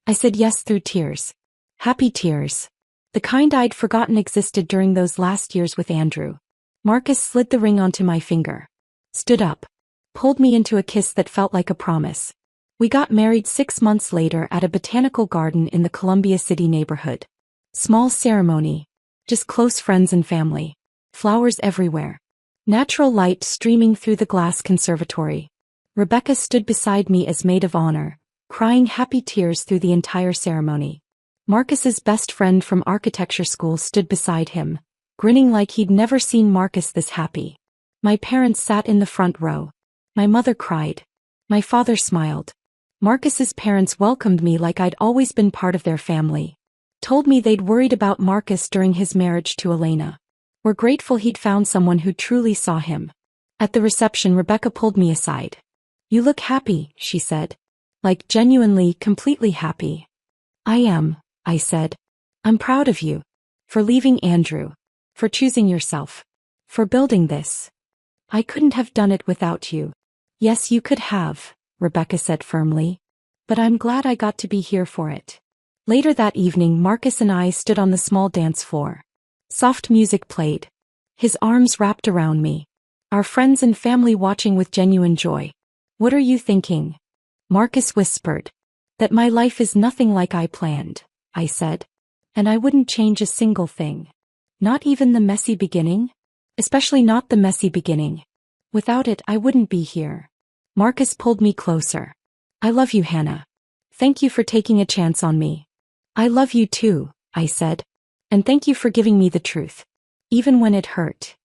I said yes through tears. Happy tears. The kind I'd forgotten existed during those last years with Andrew. Marcus slid the ring onto my finger. Stood up. Pulled me into a kiss that felt like a promise. We got married 6 months later at a botanical garden in the Columbia City neighborhood. Small ceremony. Just close friends and family. Flowers everywhere. Natural light streaming through the glass conservatory. Rebecca stood beside me as maid of honor, crying happy tears through the entire ceremony. Marcus's best friend from architecture school stood beside him, grinning like he'd never seen Marcus this happy. My parents sat in the front row. My mother cried. My father smiled. Marcus's parents welcomed me like I'd always been part of their family. Told me they'd worried about Marcus during his marriage to Elena. Were grateful he'd found someone who truly saw him. At the reception, Rebecca pulled me aside. You look happy, she said. Like genuinely, completely happy. I am, I said. I'm proud of you. For leaving Andrew. For choosing yourself. For building this. I couldn't have done it without you. Yes, you could have, Rebecca said firmly. But I'm glad I got to be here for it. Later that evening, Marcus and I stood on the small dance floor. Soft music played. His arms wrapped around me. Our friends and family watching with genuine joy. What are you thinking? Marcus whispered. That my life is nothing like I planned, I said. And I wouldn't change a single thing. Not even the messy beginning? Especially not the messy beginning. Without it, I wouldn't be here. Marcus pulled me closer. I love you, Hannah. Thank you for taking a chance on me. I love you too, I said. And thank you for giving me the truth. Even when it hurt.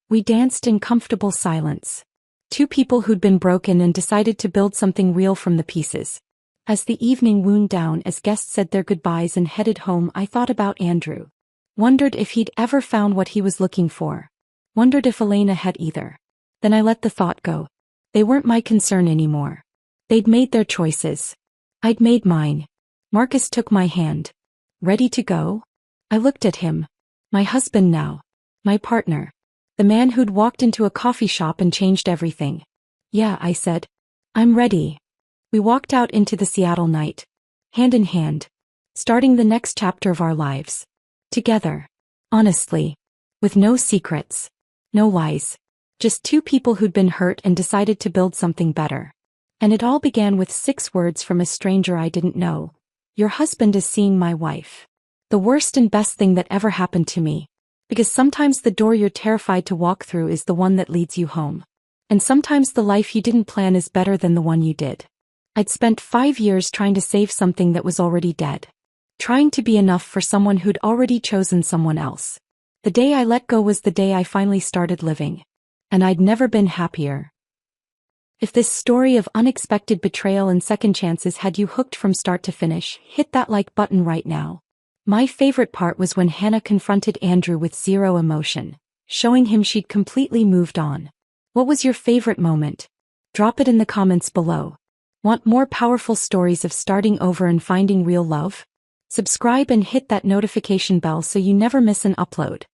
We danced in comfortable silence. Two people who'd been broken and decided to build something real from the pieces. As the evening wound down, as guests said their goodbyes and headed home, I thought about Andrew. Wondered if he'd ever found what he was looking for. Wondered if Elena had either. Then I let the thought go. They weren't my concern anymore. They'd made their choices. I'd made mine. Marcus took my hand. Ready to go? I looked at him. My husband now. My partner. The man who'd walked into a coffee shop and changed everything. Yeah, I said. I'm ready. We walked out into the Seattle night. Hand in hand. Starting the next chapter of our lives. Together. Honestly. With no secrets. No lies. Just two people who'd been hurt and decided to build something better. And it all began with 6 words from a stranger I didn't know. Your husband is seeing my wife. The worst and best thing that ever happened to me. Because sometimes the door you're terrified to walk through is the one that leads you home. And sometimes the life you didn't plan is better than the one you did. I'd spent 5 years trying to save something that was already dead. Trying to be enough for someone who'd already chosen someone else. The day I let go was the day I finally started living. And I'd never been happier. If this story of unexpected betrayal and second chances had you hooked from start to finish, hit that like button right now. My favorite part was when Hannah confronted Andrew with zero emotion, showing him she'd completely moved on. What was your favorite moment? Drop it in the comments below. Want more powerful stories of starting over and finding real love? Subscribe and hit that notification bell so you never miss an upload.